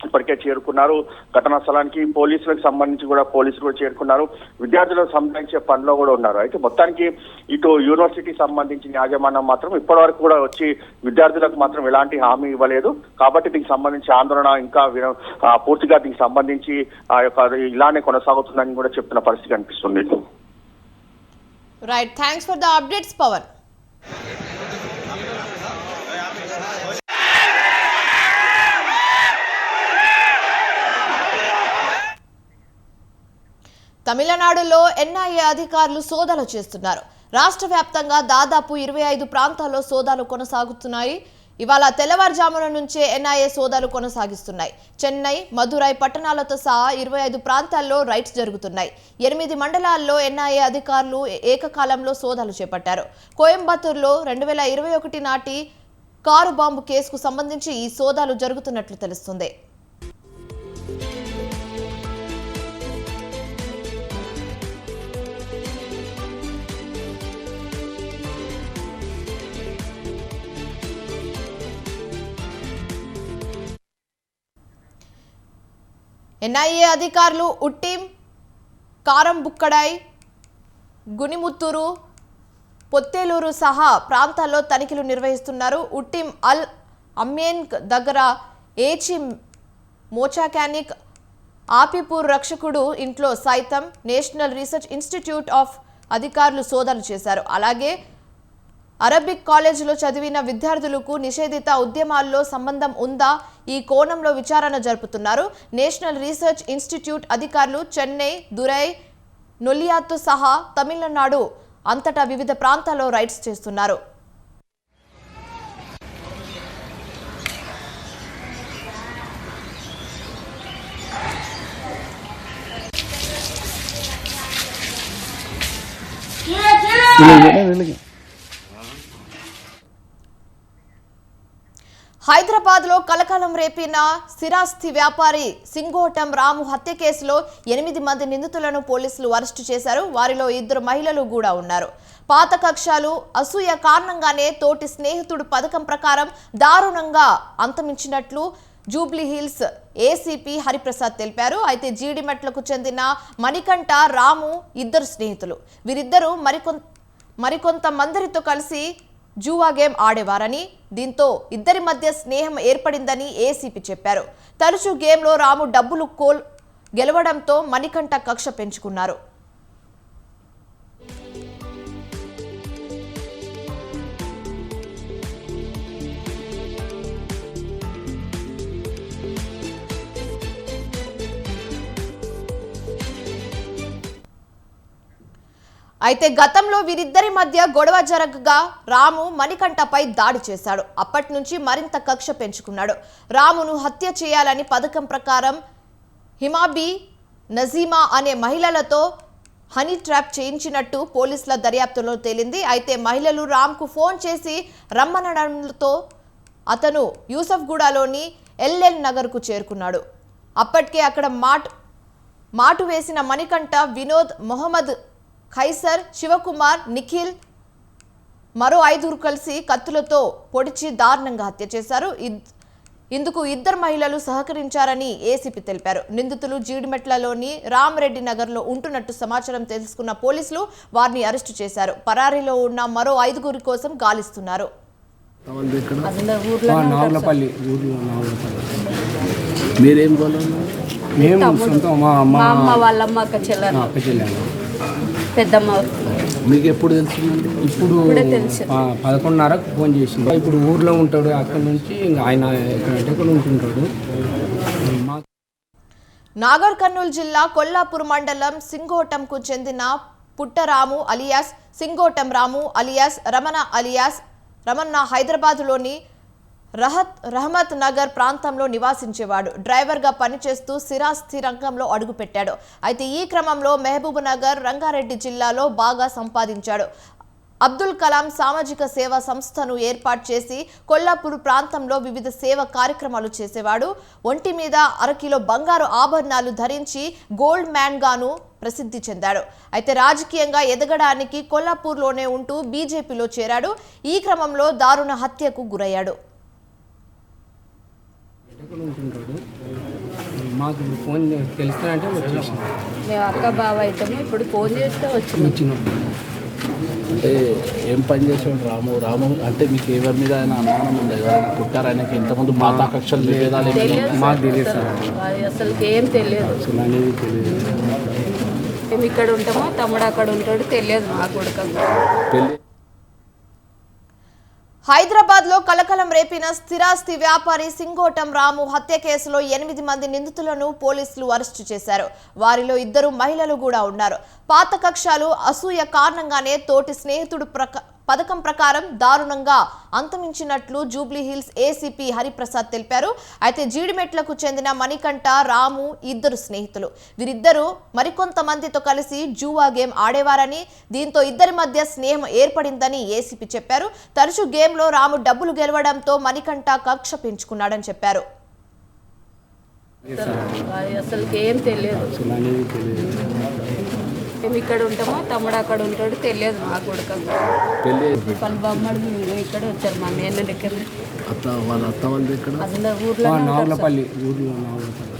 S7: ఇప్పటికే చేరుకున్నారు. ఘటనా స్థలానికి పోలీసులకు సంబంధించి కూడా పోలీసులు కూడా చేరుకున్నారు. విద్యార్థులకు సంబంధించే పనిలో కూడా ఉన్నారు. అయితే మొత్తానికి ఇటు యూనివర్సిటీకి సంబంధించిన యాజమాన్యం మాత్రం ఇప్పటి కూడా వచ్చి విద్యార్థులకు మాత్రం ఎలాంటి హామీ ఇవ్వలేదు. కాబట్టి దీనికి సంబంధించి ఆందోళన ఇంకా పూర్తిగా దీనికి సంబంధించి ఆ యొక్క ఇలానే కొనసాగుతుందని కూడా చెప్తున్న పరిస్థితి కనిపిస్తుంది.
S1: Right, thanks for the updates Pavan. తమిళనాడులో ఎన్ఐఏ అధికారులు సోదాలు చేస్తున్నారు. రాష్ట్ర వ్యాప్తంగా దాదాపు 25 ప్రాంతాల్లో సోదాలు కొనసాగుతున్నాయి. ఇవాళ తెల్లవారుజామున నుంచే ఎన్ఐఏ సోదాలు కొనసాగిస్తున్నాయి. చెన్నై, మదురై పట్టణాలతో సహా 25 ప్రాంతాల్లో రైడ్స్ జరుగుతున్నాయి. 8 మండలాల్లో ఎన్ఐఏ అధికారులు ఏకకాలంలో సోదాలు చేపట్టారు. కోయంబత్తూరులో 2021 నాటి కారు బాంబు కేసుకు సంబంధించి ఈ సోదాలు జరుగుతున్నట్లు తెలుస్తుంది. ఎన్ఐఏ అధికారులు ఉట్టిం, కారంబుక్కడై, గునిముత్తూరు, పొత్తేలూరు సహా ప్రాంతాల్లో తనిఖీలు నిర్వహిస్తున్నారు. ఉట్టిం అల్ అమ్మేన్ దగ్గర ఏచి మోచాకానిక్ ఆపిపూర్ రక్షకుడు ఇంట్లో సైతం నేషనల్ రీసెర్చ్ ఇన్స్టిట్యూట్ ఆఫ్ అధికారులు సోదాలు చేశారు. అలాగే అరబిక్ కాలేజీలో చదివిన విద్యార్థులకు నిషేధిత ఉద్యమాల్లో సంబంధం ఉందా, ఈ కోణంలో విచారణ జరుపుతున్నారు. నేషనల్ రీసెర్చ్ ఇన్స్టిట్యూట్ అధికారులు చెన్నై, దురై, నొలియాతో సహా తమిళనాడు అంతటా వివిధ ప్రాంతాల్లో రైడ్స్ చేస్తున్నారు. హైదరాబాద్ లో కలకలం రేపిన స్థిరాస్తి వ్యాపారి సింగోటం రాము హత్య కేసులో 8 మంది నిందితులను పోలీసులు అరెస్టు చేశారు. వారిలో 2 మహిళలు కూడా ఉన్నారు. పాత కక్షలు, అసూయ కారణంగానే తోటి స్నేహితుడు పథకం ప్రకారం దారుణంగా అంతమించినట్లు జూబ్లీ హిల్స్ ఏసీపీ హరిప్రసాద్ తెలిపారు. అయితే జీడిమెట్లకు చెందిన మణికంఠ, రాము 2 స్నేహితులు. వీరిద్దరూ మరికొంతమందరితో కలిసి జూవా గేమ్ ఆడేవారని, దీంతో ఇద్దరి మధ్య స్నేహం ఏర్పడిందని ఏసీపీ చెప్పారు. తరచూ గేమ్లో రాము డబ్బులు గెలవడంతో మణికంఠ కక్ష పెంచుకున్నారు. అయితే గతంలో వీరిద్దరి మధ్య గొడవ జరగగా రాము మణికంఠపై దాడి చేశాడు. అప్పటి నుంచి మరింత కక్ష పెంచుకున్నాడు. రామును హత్య చేయాలని పథకం ప్రకారం హిమాబీ, నజీమా అనే మహిళలతో హనీ ట్రాప్ చేయించినట్టు పోలీసుల దర్యాప్తులో తేలింది. అయితే మహిళలు రామ్కు ఫోన్ చేసి రమ్మనడంతో అతను యూసఫ్గూడలోని ఎల్ఎల్ నగర్కు చేరుకున్నాడు. అప్పటికే అక్కడ మాటు వేసిన మణికంఠ, వినోద్, మొహమ్మద్ ఖైసర్, శివకుమార్, నిఖిల్ మరో 5 కలిసి కత్తులతో పొడిచి దారుణంగా హత్య చేశారు. ఇందుకు 2 మహిళలు సహకరించారని ఏసీపీ తెలిపారు. నిందితులు జీడిమెట్లలోని రామరెడ్డి నగర్లో ఉంటున్నట్టు సమాచారం తెలుసుకున్న పోలీసులు వారిని అరెస్టు చేశారు. పరారీలో ఉన్న మరో 5 కోసం గాలిస్తున్నారు.
S8: పెద్దమ్మ
S9: మీకు ఎప్పుడు తెలిసిందండి? ఇప్పుడు 11:30కు ఫోన్ చేసింది. ఇప్పుడు ఊర్లో ఉంటాడు. అక్కడ నుంచి ఆయన ఎక్కడ ఉంటుంటాడు.
S1: నాగర్ కర్నూలు జిల్లా కొల్లాపూర్ మండలం సింగోటంకు చెందిన పుట్టరాము అలియాస్ సింగోటం రాము అలియాస్ రమణ హైదరాబాద్లోని రహమత్ నగర్ ప్రాంతంలో నివాసించేవాడు. డ్రైవర్గా పనిచేస్తూ స్థిరాస్తి రంగంలో అడుగుపెట్టాడు. అయితే ఈ క్రమంలో మహబూబ్ నగర్, రంగారెడ్డి జిల్లాలో బాగా సంపాదించాడు. అబ్దుల్ కలాం సామాజిక సేవా సంస్థను ఏర్పాటు చేసి కొల్లాపూర్ ప్రాంతంలో వివిధ సేవా కార్యక్రమాలు చేసేవాడు. ఒంటి మీద 1 కిలో బంగారు ఆభరణాలు ధరించి గోల్డ్ మ్యాన్ గాను ప్రసిద్ధి చెందాడు. అయితే రాజకీయంగా ఎదగడానికి కొల్లాపూర్లోనే ఉంటూ బీజేపీలో చేరాడు. ఈ క్రమంలో దారుణ హత్యకు గురయ్యాడు.
S9: మాకు ఇప్పుడు ఫోన్ తెలుస్తానంటే వచ్చేసాం.
S8: మేము అక్క బావ అవుతాము. ఇప్పుడు ఫోన్ చేస్తే
S9: వచ్చినాం.
S10: అంటే ఏం పని చేసేవాడు రాము అంటే మీకు ఎవరి మీద ఆయన అనుమానం ఉంది ఎవరైనా పుట్టారు ఆయనకి ఇంతకుముందు మాతా కక్షలు విభేదాలు
S9: మాకు తెలియదు సార్.
S8: అసలు ఏం తెలియదు.
S9: అసలు అనేది తెలియదు.
S8: మేము ఇక్కడ ఉంటామో తమ్ముడు అక్కడ ఉంటాడు తెలియదు మాకు కూడా.
S10: పెళ్ళి
S1: హైదరాబాద్ లో కలకలం రేపిన స్థిరాస్తి వ్యాపారి సింగోటం రాము హత్య కేసులో 8 మంది నిందితులను పోలీసులు అరెస్టు చేశారు. వారిలో 2 మహిళలు కూడా ఉన్నారు. పాత కక్షలు అసూయ కారణంగానే తోటి స్నేహితుడు పథకం ప్రకారం దారుణంగా అంతమించినట్లు జూబ్లీ హిల్స్ ఏసీపీ హరిప్రసాద్ తెలిపారు. అయితే జీడిమెట్లకు చెందిన మణికంఠ రాము 2 స్నేహితులు. వీరిద్దరూ మరికొంతమందితో కలిసి జూవా గేమ్ ఆడేవారని, దీంతో ఇద్దరి మధ్య స్నేహం ఏర్పడిందని ఏసీపీ చెప్పారు. తరచూ గేమ్లో రాము డబ్బులు గెలవడంతో మణికంఠ కక్ష పెంచుకున్నాడని చెప్పారు.
S8: అసలు ఏం తెలియదు.
S9: అసలు అనేది తెలియదు.
S8: మేము ఇక్కడ ఉంటామో తమ్ముడు అక్కడ ఉంటాడు తెలియదు మాకు కూడా.
S10: పెళ్ళి
S8: వాళ్ళ బొమ్మడు ఇక్కడ వచ్చారు మా మేన దగ్గర.
S10: వాళ్ళ అత్త వాళ్ళు ఇక్కడ
S8: అందరు ఊర్లో
S9: నాగులపల్లి ఊర్లో నాగులపల్లి.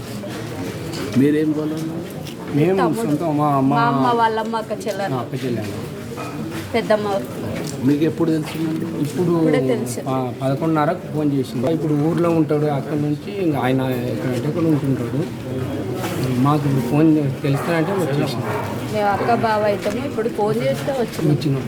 S10: మీరేం వాళ్ళు
S9: మేము సొంతం మా
S8: అమ్మ వాళ్ళమ్మ అక్క చెల్లెలు
S9: అక్క చెల్లెలు
S8: పెద్దమ్మ.
S10: మీకు ఎప్పుడు తెలుస్తుందండి?
S9: ఇప్పుడు 11:30కు ఫోన్ చేసింది. ఇప్పుడు ఊర్లో ఉంటాడు. అక్కడ నుంచి ఇంకా ఆయన ఎక్కడంటే ఇక్కడ ఉంటుంటాడు. మాకు ఇప్పుడు ఫోన్ తెలుస్తానంటే వచ్చేసాం.
S8: మేము అక్క బావ అవుతాము. ఇప్పుడు ఫోన్ చేస్తే వచ్చినాం.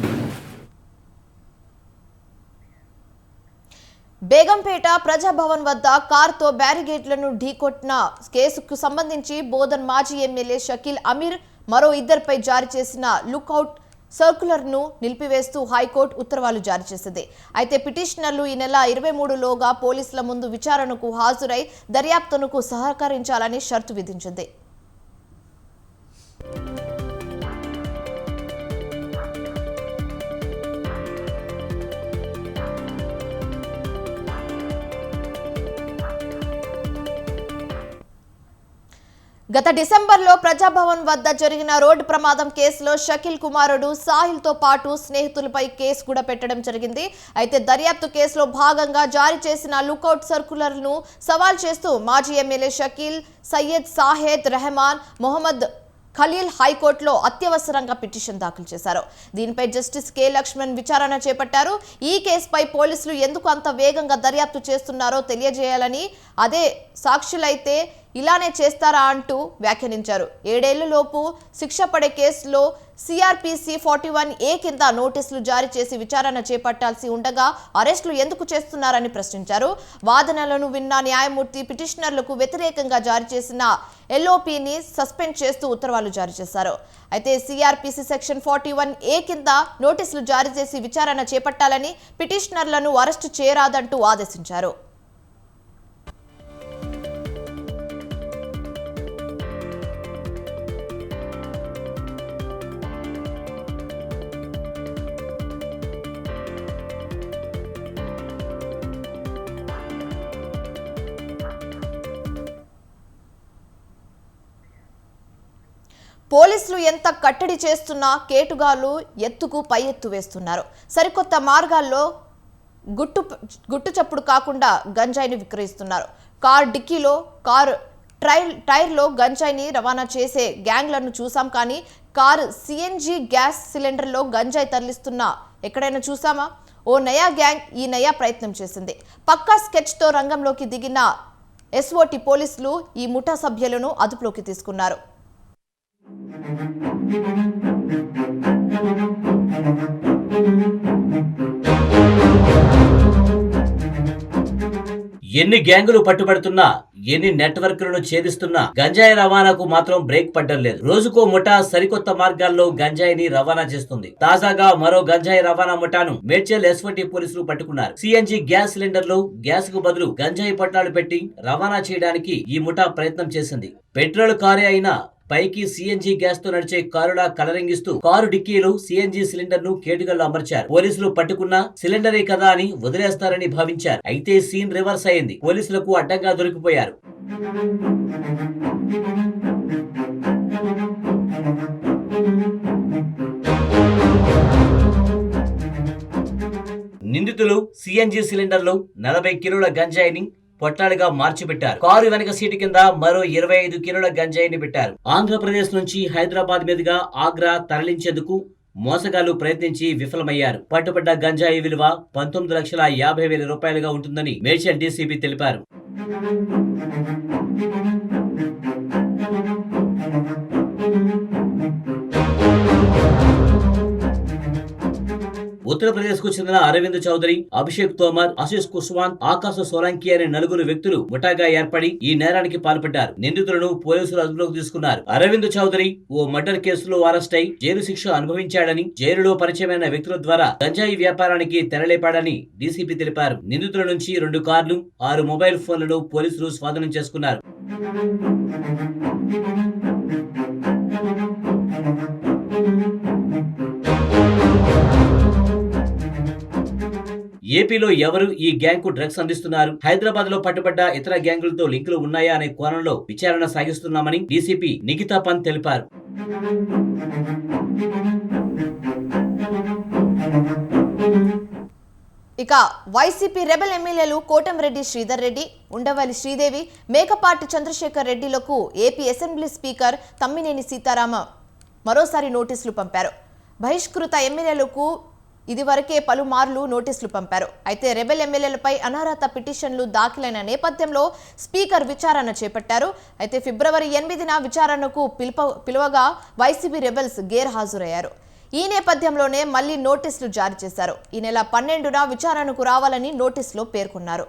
S1: బేగంపేట ప్రజాభవన్ వద్ద కారుతో బ్యారిగేట్లను ఢీకొట్టిన కేసుకు సంబంధించి బోధన్ మాజీ ఎమ్మెల్యే షకీల్ అమీర్ మరో 2పై జారీ చేసిన లుక్అవుట్ సర్కులర్ను నిలిపివేస్తూ హైకోర్టు ఉత్తర్వులు జారీ చేసింది. అయితే పిటిషనర్లు ఈ నెల 23లోగా పోలీసుల ముందు విచారణకు హాజరై దర్యాప్తునకు సహకరించాలని షరతు విధించింది. గత డిసెంబర్లో ప్రజాభవన్ వద్ద జరిగిన రోడ్డు ప్రమాదం కేసులో షకీల్ కుమారుడు సాహిల్తో పాటు స్నేహితులపై కేసు కూడా పెట్టడం జరిగింది. అయితే దర్యాప్తు కేసులో భాగంగా జారీ చేసిన లుకౌట్ సర్కులర్ను సవాల్ చేస్తూ మాజీ ఎమ్మెల్యే షకీల్, సయ్యద్ సాహెద్ రెహమాన్, మొహమ్మద్ ఖలీల్ హైకోర్టులో అత్యవసరంగా పిటిషన్ దాఖలు చేశారు. దీనిపై జస్టిస్ కె లక్ష్మణ్ విచారణ చేపట్టారు. ఈ కేసుపై పోలీసులు ఎందుకు అంత వేగంగా దర్యాప్తు చేస్తున్నారో తెలియజేయాలని, అదే సాక్షులైతే ఇలానే చేస్తారా అంటూ వ్యాఖ్యానించారు. 7 ఏళ్లలోపు శిక్ష పడే కేసులో సిఆర్పిసి 41A కింద నోటీసులు జారీ చేసి విచారణ చేపట్టాల్సి ఉండగా అరెస్టులు ఎందుకు చేస్తున్నారని ప్రశ్నించారు. వాదనలను విన్న న్యాయమూర్తి పిటిషనర్లకు వ్యతిరేకంగా జారీ చేసిన ఎల్ఓపిని సస్పెండ్ చేస్తూ ఉత్తర్వులు జారీ చేశారు. అయితే సిఆర్పిసి సెక్షన్ 41A కింద నోటీసులు జారీ చేసి విచారణ చేపట్టాలని, పిటిషనర్లను అరెస్టు చేయరాదంటూ ఆదేశించారు. పోలీసులు ఎంత కట్టడి చేస్తున్నా కేటుగాళ్లు ఎత్తుకు పై ఎత్తు వేస్తున్నారు. సరికొత్త మార్గాల్లో గుట్టు చప్పుడు కాకుండా గంజాయిని విక్రయిస్తున్నారు. కార్ డిక్కీలో, కార్ టైర్లో గంజాయిని రవాణా చేసే గ్యాంగ్లను చూసాం, కానీ కారు సిఎన్జి గ్యాస్ సిలిండర్లో గంజాయి తరలిస్తున్న ఎక్కడైనా చూసామా? ఓ నయా గ్యాంగ్ ఈ నయా ప్రయత్నం చేసింది. పక్కా స్కెచ్తో రంగంలోకి దిగిన ఎస్ఓటి పోలీసులు ఈ ముఠా సభ్యులను అదుపులోకి తీసుకున్నారు.
S11: ఎన్ని గ్యాంగులు పట్టుబడుతున్నా, ఎన్ని నెట్వర్క్లను ఛేదిస్తున్నా గంజాయి రవాణాకు మాత్రం బ్రేక్ పడ్డం లేదు. రోజుకో ముఠా సరికొత్త మార్గాల్లో గంజాయిని రవాణా చేస్తుంది. తాజాగా మరో గంజాయి రవాణా ముఠాను మేడ్చల్ ఎస్ఓటి పోలీసులు పట్టుకున్నారు. సిఎన్జి గ్యాస్ సిలిండర్ లో గ్యాస్ కు బదులు గంజాయి పట్టాలు పెట్టి రవాణా చేయడానికి ఈ ముఠా ప్రయత్నం చేసింది. పెట్రోల్ కారే అయినా పైకి సిఎన్జి గ్యాస్ తో నడిచే కారులా కలరింగిస్తూ కారు డిక్కీలు సిఎన్జి సిలిండర్ ను కేటుగల్లో అమర్చారు. పోలీసులు పట్టుకున్న సిలిండరే కదా అని వదిలేస్తారని భావించారు. అయితే సీన్ రివర్స్ అయింది. పోలీసులకు అడ్డంగా దొరికిపోయారు. నిందితులు సిఎన్జి సిలిండర్ లో 40 కిలోల గంజాయిని పొట్లాలుగా మార్చిపెట్టారు. కారు వెనక సీటు కింద మరో 25 కిలోల గంజాయిని పెట్టారు. ఆంధ్రప్రదేశ్ నుంచి హైదరాబాద్ మీదుగా ఆగ్రా తరలించేందుకు మోసగాళ్లు ప్రయత్నించి విఫలమయ్యారు. పట్టుబడ్డ గంజాయి విలువ 19,50,000 రూపాయలుగా ఉంటుందని మేడ్చల్ డీసీపీ తెలిపారు. ఉత్తరప్రదేశ్ కు చెందిన అరవింద్ చౌదరి, అభిషేక్ తోమర్, ఆశిష్ కుష్వాంత్, ఆకాశ సోలంకి అనే 4 వ్యక్తులు ముఠాగా ఏర్పడి ఈ నేరానికి పాల్పడ్డారు. నిందితులను పోలీసులు అదుపులోకి తీసుకున్నారు. అరవింద్ చౌదరి ఓ మర్డర్ కేసులో అరెస్ట్ అయి జైలు శిక్ష అనుభవించాడని, జైలులో పరిచయమైన వ్యక్తుల ద్వారా గంజాయి వ్యాపారానికి తెరలేపాడని డీసీపీ తెలిపారు. నిందితుల నుంచి 2 కార్లు, 6 మొబైల్ ఫోన్లను పోలీసులు స్వాధీనం చేసుకున్నారు. ఏపీలో ఎవరు ఈ గ్యాంగ్ కు డ్రగ్స్ అందిస్తున్నారు, హైదరాబాద్ లో పట్టుబడ్డ ఇతర గ్యాంగులతో లింకులు ఉన్నాయా అనే కోణంలో విచారణ సాగిస్తున్నామని డీసీపీ నిఖితా పంత్ తెలిపారు.
S1: ఇక వైసీపీ రెబెల్ ఎమ్మెల్యేలు కోటంరెడ్డి శ్రీధర్ రెడ్డి, ఉండవల్లి శ్రీదేవి, మేకపాటి చంద్రశేఖర్ రెడ్డిలకు AP assembly speaker Tammineni Sitarama మరోసారి నోటీసులు పంపారు. బహిష్కృత ఎమ్మెల్యేలకు ఇదివరకే పలుమార్లు నోటీసులు పంపారు. అయితే రెబెల్ ఎమ్మెల్యేలపై అనర్హత పిటిషన్లు దాఖలైన నేపథ్యంలో స్పీకర్ విచారణ చేపట్టారు. అయితే ఫిబ్రవరి 8న విచారణకు పిలువగా వైసీపీ రెబెల్స్ గైర్హాజరయ్యారు. ఈ నేపథ్యంలోనే మళ్లీ నోటీసులు జారీ చేశారు. ఈ నెల 12న విచారణకు రావాలని నోటీసులో పేర్కొన్నారు.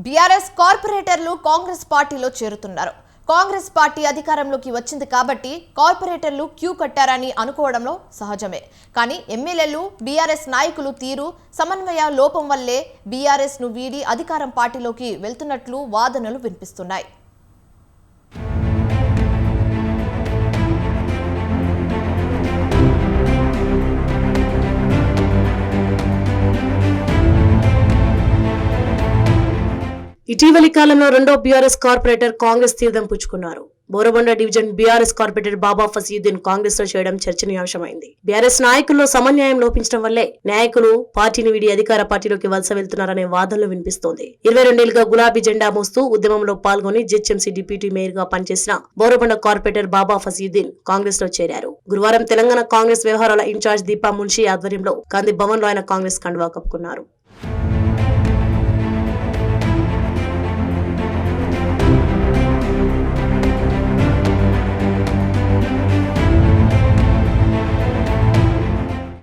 S1: బీఆర్ఎస్ కార్పొరేటర్లు కాంగ్రెస్ పార్టీలో చేరుతున్నారు. కాంగ్రెస్ పార్టీ అధికారంలోకి వచ్చింది కాబట్టి కార్పొరేటర్లు క్యూ కట్టారని అనుకోవడంలో సహజమే. కానీ ఎమ్మెల్యేలు, బీఆర్ఎస్ నాయకులు తీరు, సమన్వయ లోపం వల్లే బీఆర్ఎస్ ను వీడి అధికారం పార్టీలోకి వెళ్తున్నట్లు వాదనలు వినిపిస్తున్నాయి.
S12: ఇటీవలి కాలంలో రెండో బీఆర్ఎస్ కార్పొరేటర్ కాంగ్రెస్ తీర్థం పుచ్చుకున్నారు. బోరబండ డివిజన్ బీఆర్ఎస్ కార్పొరేటర్ బాబా ఫసీయుద్దీన్ కాంగ్రెస్ లో చేయడం చర్చనీయాంశమైంది. బీఆర్ఎస్ నాయకుల్లో సమన్వయం లోపించడం వల్లే నాయకులు పార్టీని వీడి అధికార పార్టీలోకి వలస వెళ్తున్నారనే వాదనలు వినిపిస్తోంది. 22 ఏళ్లుగా గులాబీ జెండా మోస్తూ ఉద్యమంలో పాల్గొని జిహెచ్ఎంసీ డిప్యూటీ మేయర్ గా పనిచేసిన బోరబండ కార్పొరేటర్ బాబా ఫసీయుద్దీన్ కాంగ్రెస్ లో చేరారు. గురువారం తెలంగాణ కాంగ్రెస్ వ్యవహారాల ఇన్ఛార్జ్ దీపా మున్షి ఆధ్వర్యంలో గాంధీ భవన్ లో ఆయన కాంగ్రెస్ కండువా కప్పుకున్నారు.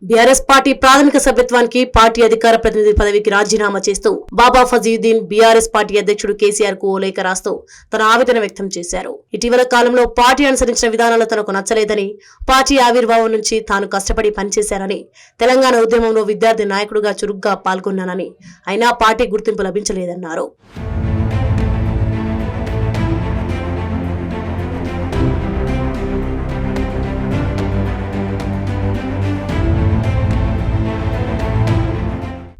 S12: బీఆర్ఎస్ పార్టీ ప్రాథమిక సభ్యత్వానికి పార్టీ అధికార ప్రతినిధి పదవికి రాజీనామా చేస్తూ బాబా ఫజీయుద్దీన్ బీఆర్ఎస్ పార్టీ అధ్యక్షుడు కేసీఆర్ కు ఓ లేఖ రాస్తూ తన ఆవేదన వ్యక్తం చేశారు. ఇటీవల కాలంలో పార్టీ అనుసరించిన విధానాలు తనకు నచ్చలేదని, పార్టీ ఆవిర్భావం నుంచి తాను కష్టపడి పనిచేశారని, తెలంగాణ ఉద్యమంలో విద్యార్థి నాయకుడిగా చురుగ్గా పాల్గొన్నానని, అయినా పార్టీ గుర్తింపు లభించలేదన్నారు.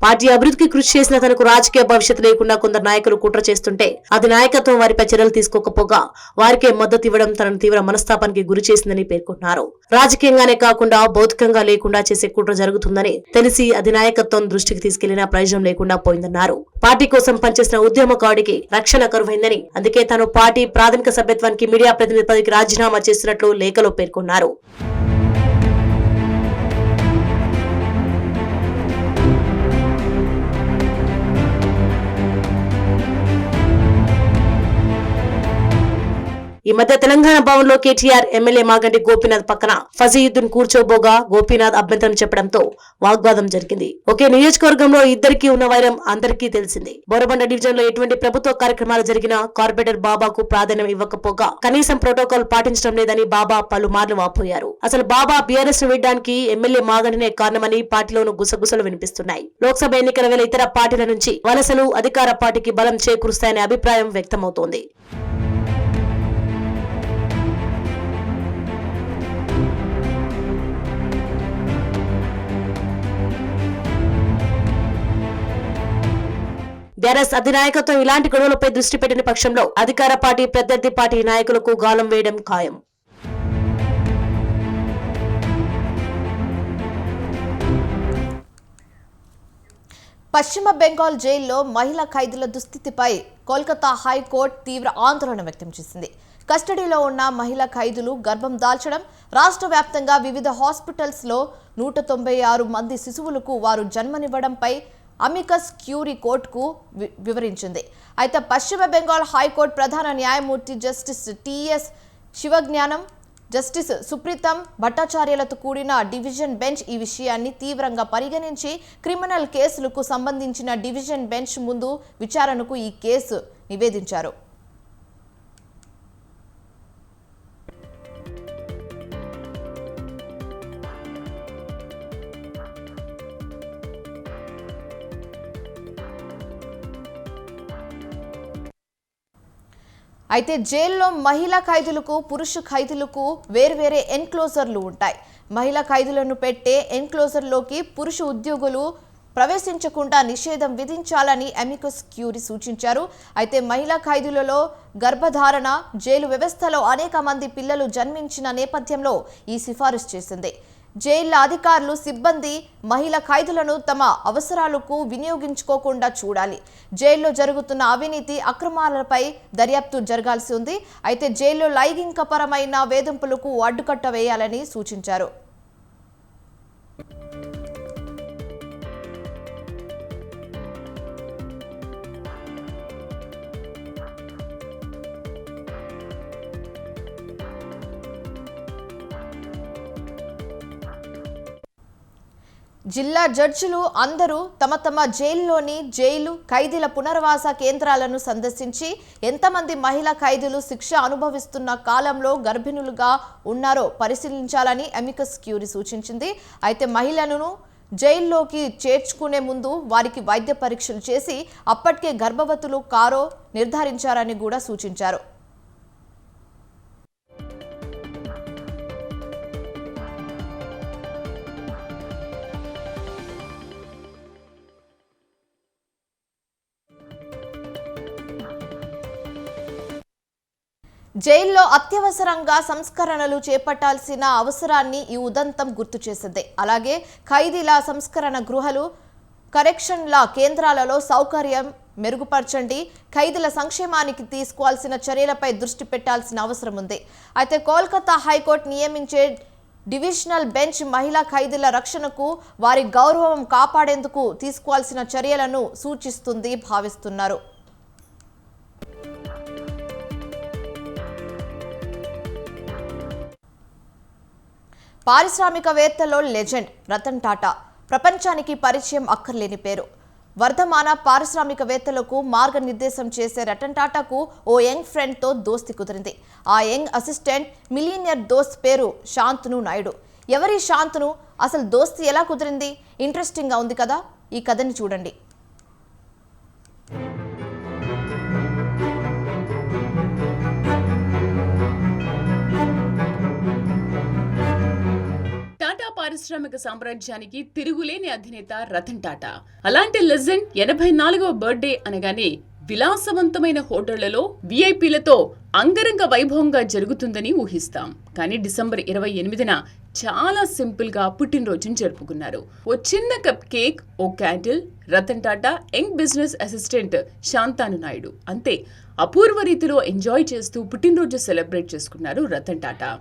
S12: పార్టీ అభివృద్ధికి కృషి చేసిన తనకు రాజకీయ భవిష్యత్తు లేకుండా కొందరు నాయకులు కుట్ర చేస్తుంటే అది నాయకత్వం వారిపై చర్యలు తీసుకోకపోగా వారికే మద్దతు ఇవ్వడం తనను తీవ్ర మనస్తాపానికి గురి చేసిందని పేర్కొన్నారు. రాజకీయంగానే కాకుండా భౌతికంగా లేకుండా చేసే కుట్ర జరుగుతుందని తెలిసి అది నాయకత్వం దృష్టికి తీసుకెళ్లినా ప్రయోజనం లేకుండా పోయిందన్నారు. పార్టీ కోసం పనిచేసిన ఉద్యమకారుడికి రక్షణ కరువైందని, అందుకే తాను పార్టీ ప్రాథమిక సభ్యత్వానికి మీడియా ప్రతినిధి పదవికి రాజీనామా చేస్తున్నట్లు లేఖలో పేర్కొన్నారు. ఈ మధ్య తెలంగాణ భవన్ లో కేటీఆర్ ఎమ్మెల్యే మాగంటి గోపీనాథ్ పక్కన ఫజీయుద్దీన్ కూర్చోబోగా గోపీనాథ్ అభ్యంతరం చెప్పడంతో వాగ్వాదం జరిగింది. ఒకే నియోజకవర్గంలో ఇద్దరికి ఉన్న వైరం అందరికీ తెలిసింది. బోరబండ డివిజన్ లో ఎటువంటి ప్రభుత్వ కార్యక్రమాలు జరిగినా కార్పొరేటర్ బాబాకు ప్రాధాన్యం ఇవ్వకపోగా కనీసం ప్రోటోకాల్ పాటించడం లేదని బాబా పలుమార్లు వాపోయారు. అసలు బాబా బీఆర్ఎస్ ను వీడడానికి ఎమ్మెల్యే మాగంటినే కారణమని పార్టీలోనూ గుసగుసలు వినిపిస్తున్నాయి. లోక్సభ ఎన్నికల వేళ ఇతర పార్టీల నుంచి వలసలు అధికార పార్టీకి బలం చేకూరుస్తాయనే అభిప్రాయం వ్యక్తమవుతోంది. బీఆర్ఎస్ అధినాయకత్వం ఇలాంటి గొడవలపై దృష్టి పెట్టిన పక్షంలో అధికార పార్టీ ప్రత్యర్థి పార్టీ నాయకులకు గాలం వేయడం ఖాయం.
S1: పశ్చిమ బెంగాల్ జైల్లో మహిళా ఖైదీల దుస్థితిపై కోల్కతా హైకోర్టు తీవ్ర ఆందోళన వ్యక్తం చేసింది. కస్టడీలో ఉన్న మహిళా ఖైదీలు గర్భం దాల్చడం, రాష్ట్ర వ్యాప్తంగా వివిధ హాస్పిటల్స్లో 196 మంది శిశువులకు వారు జన్మనివ్వడంపై అమికస్ క్యూరీ కోర్టుకు వివరించింది. అయితే పశ్చిమ బెంగాల్ హైకోర్టు ప్రధాన న్యాయమూర్తి జస్టిస్ టిఎస్ శివజ్ఞానం, జస్టిస్ సుప్రీతం భట్టాచార్యులతో కూడిన డివిజన్ బెంచ్ ఈ విషయాన్ని తీవ్రంగా పరిగణించి క్రిమినల్ కేసులకు సంబంధించిన డివిజన్ బెంచ్ ముందు విచారణకు ఈ కేసు నివేదించారు. అయితే జైల్లో మహిళా ఖైదీలకు పురుష ఖైదీలకు వేర్వేరే ఎన్క్లోజర్లు ఉంటాయి. మహిళా ఖైదీలను పెట్టే ఎన్క్లోజర్లోకి పురుష ఉద్యోగులు ప్రవేశించకుండా నిషేధం విధించాలని అమికస్ క్యూరీ సూచించారు. అయితే మహిళా ఖైదీలలో గర్భధారణ, జైలు వ్యవస్థలో అనేక మంది పిల్లలు జన్మించిన నేపథ్యంలో ఈ సిఫారసు చేసింది. జైళ్ల అధికారులు, సిబ్బంది మహిళా ఖైదీలను తమ అవసరాలకు వినియోగించుకోకుండా చూడాలి. జైల్లో జరుగుతున్న అవినీతి, అక్రమాలపై దర్యాప్తు జరగాల్సి ఉంది. అయితే జైల్లో లైంగికపరమైన వేధింపులకు అడ్డుకట్ట వేయాలని సూచించారు. జిల్లా జడ్జిలు అందరూ తమ తమ జైలు ఖైదీల పునర్వాస కేంద్రాలను సందర్శించి ఎంతమంది మహిళా ఖైదీలు శిక్ష అనుభవిస్తున్న కాలంలో గర్భిణులుగా ఉన్నారో పరిశీలించాలని అమికస్ క్యూరీ సూచించింది. అయితే మహిళలను జైల్లోకి చేర్చుకునే ముందు వారికి వైద్య పరీక్షలు చేసి అప్పటికే గర్భవతులు కారో నిర్ధారించారని కూడా సూచించారు. జైల్లో అత్యవసరంగా సంస్కరణలు చేపట్టాల్సిన అవసరాన్ని ఈ ఉదంతం గుర్తు చేసింది. అలాగే ఖైదీల సంస్కరణ గృహాలు, కరెక్షన్ల కేంద్రాలలో సౌకర్యం మెరుగుపరచండి, ఖైదీల సంక్షేమానికి తీసుకోవాల్సిన చర్యలపై దృష్టి పెట్టాల్సిన అవసరం ఉంది. అయితే కోల్కతా హైకోర్టు నియమించే డివిజనల్ బెంచ్ మహిళా ఖైదీల రక్షణకు, వారి గౌరవం కాపాడేందుకు తీసుకోవాల్సిన చర్యలను సూచిస్తుంది భావిస్తున్నారు. పారిశ్రామికవేత్తలో లెజెండ్ రతన్ టాటా ప్రపంచానికి పరిచయం అక్కర్లేని పేరు. వర్ధమాన పారిశ్రామికవేత్తలకు మార్గనిర్దేశం చేసే రతన్ టాటాకు ఓ యంగ్ ఫ్రెండ్తో దోస్తి కుదిరింది. ఆ యంగ్ అసిస్టెంట్ మిలీనియర్ దోస్త్ పేరు శాంతను నాయుడు. ఎవరి శాంతను, అసలు దోస్తి ఎలా కుదిరింది? ఇంట్రెస్టింగ్గా ఉంది కదా, ఈ కథని చూడండి.
S13: టాటా పారిశ్రామిక సామ్రాజ్యానికి తిరుగులేని అధినేత రతన్ టాటా. అలాంటి లెజెండ్ 84వ బర్త్డే అనగానే విలాసవంతమైన హోటళ్లలో విఐపీలతో అంగరంగ వైభవంగా జరుగుతుందని ఊహిస్తాం. కానీ డిసెంబర్ 28న చాలా సింపుల్ గా పుట్టినరోజును జరుపుకున్నారు. ఓ చిన్న కప్ కేక్, ఓ candle, Ratan Tata young business assistant Shantanu Naidu. అంతే, అపూర్వ రీతిలో ఎంజాయ్ చేస్తూ పుట్టినరోజు సెలబ్రేట్ చేసుకున్నారు Ratan Tata.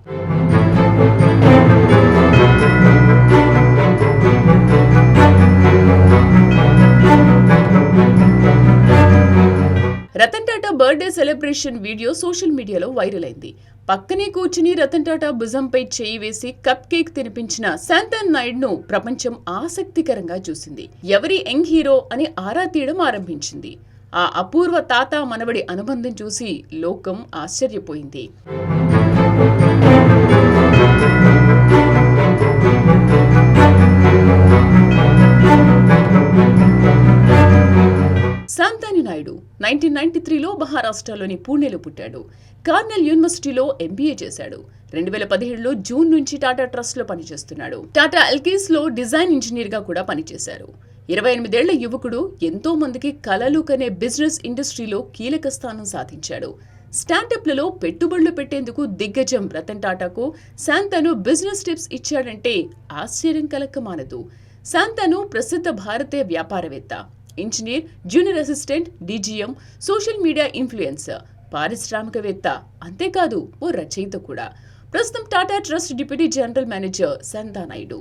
S13: Ratan Tata birthday celebration video social మీడియాలో వైరల్ అయింది. పక్కనే కూర్చుని రతన్ టాటా భుజంపై చేయి వేసి కప్ కేక్ తినిపించిన శాంతను నాయుడును ప్రపంచం ఆసక్తికరంగా చూసింది. ఎవరి యంగ్ హీరో అని ఆరా తీయడం ఆరంభించింది. ఆ అపూర్వ తాత మనవడి అనుబంధం చూసి లోకం ఆశ్చర్యపోయింది. శాంతను నాయుడు నాయుడు 1993లో మహారాష్ట్రలోని పూణేలో పుట్టాడు. కార్నెల్ యూనివర్సిటీలో ఎంబీఏ చేశాడు. 2017లో జూన్ నుంచి టాటా ట్రస్ట్లో పనిచేస్తున్నాడు. టాటా ఎల్కేస్లో డిజైన్ ఇంజనీర్గా కూడా పనిచేశారు. 28 ఏళ్ల యువకుడు ఎంతో మందికి కలలు కనే బిజినెస్ ఇండస్ట్రీలో కీలక స్థానం సాధించాడు. స్టార్టప్లలో పెట్టుబడులు పెట్టేందుకు దిగ్గజం రతన్ టాటాకు శాంతను బిజినెస్ టిప్స్ ఇచ్చాడంటే ఆశ్చర్యం కలక్కమానదు. శాంతను ప్రసిద్ధ భారతీయ వ్యాపారవేత్త, engineer, junior assistant, DGM, social media influencer, పారిశ్రామికవేత్త, అంతేకాదు ఓ రచయిత కూడా. ప్రస్తుతం Tata trust deputy general manager Shantanu Naidu.